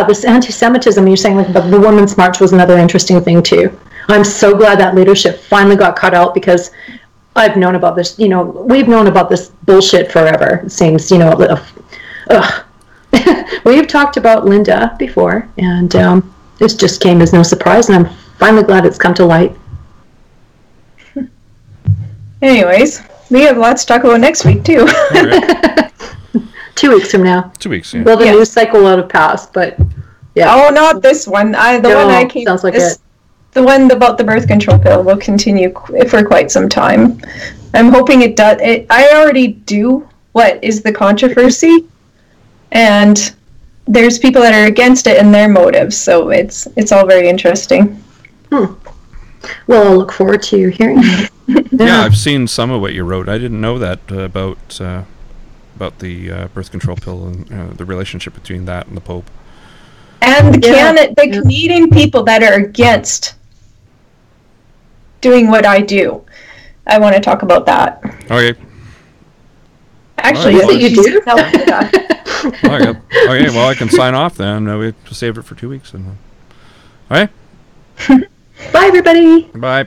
this anti-Semitism, you're saying, like, the Women's March was another interesting thing, too. I'm so glad that leadership finally got cut out, because I've known about this, we've known about this bullshit forever, it seems, We've talked about Linda before, and this just came as no surprise, and I'm finally glad it's come to light. Anyways, we have lots to talk about next week, too. 2 weeks from now. 2 weeks, yeah. Well, the news cycle will have passed, but yeah. Oh, not this one. One I came. Sounds like it. The one about the birth control pill will continue for quite some time. I'm hoping it does. I already do. What is the controversy? And there's people that are against it and their motives. So it's all very interesting. Well, I'll look forward to hearing it. Yeah, I've seen some of what you wrote. I didn't know that about the birth control pill and the relationship between that and the Pope. And the Canadian people that are against doing what I do. I want to talk about that. Okay. Actually, you do? Okay, well, I can sign off then. We saved it for 2 weeks. All right. Bye, everybody. Bye.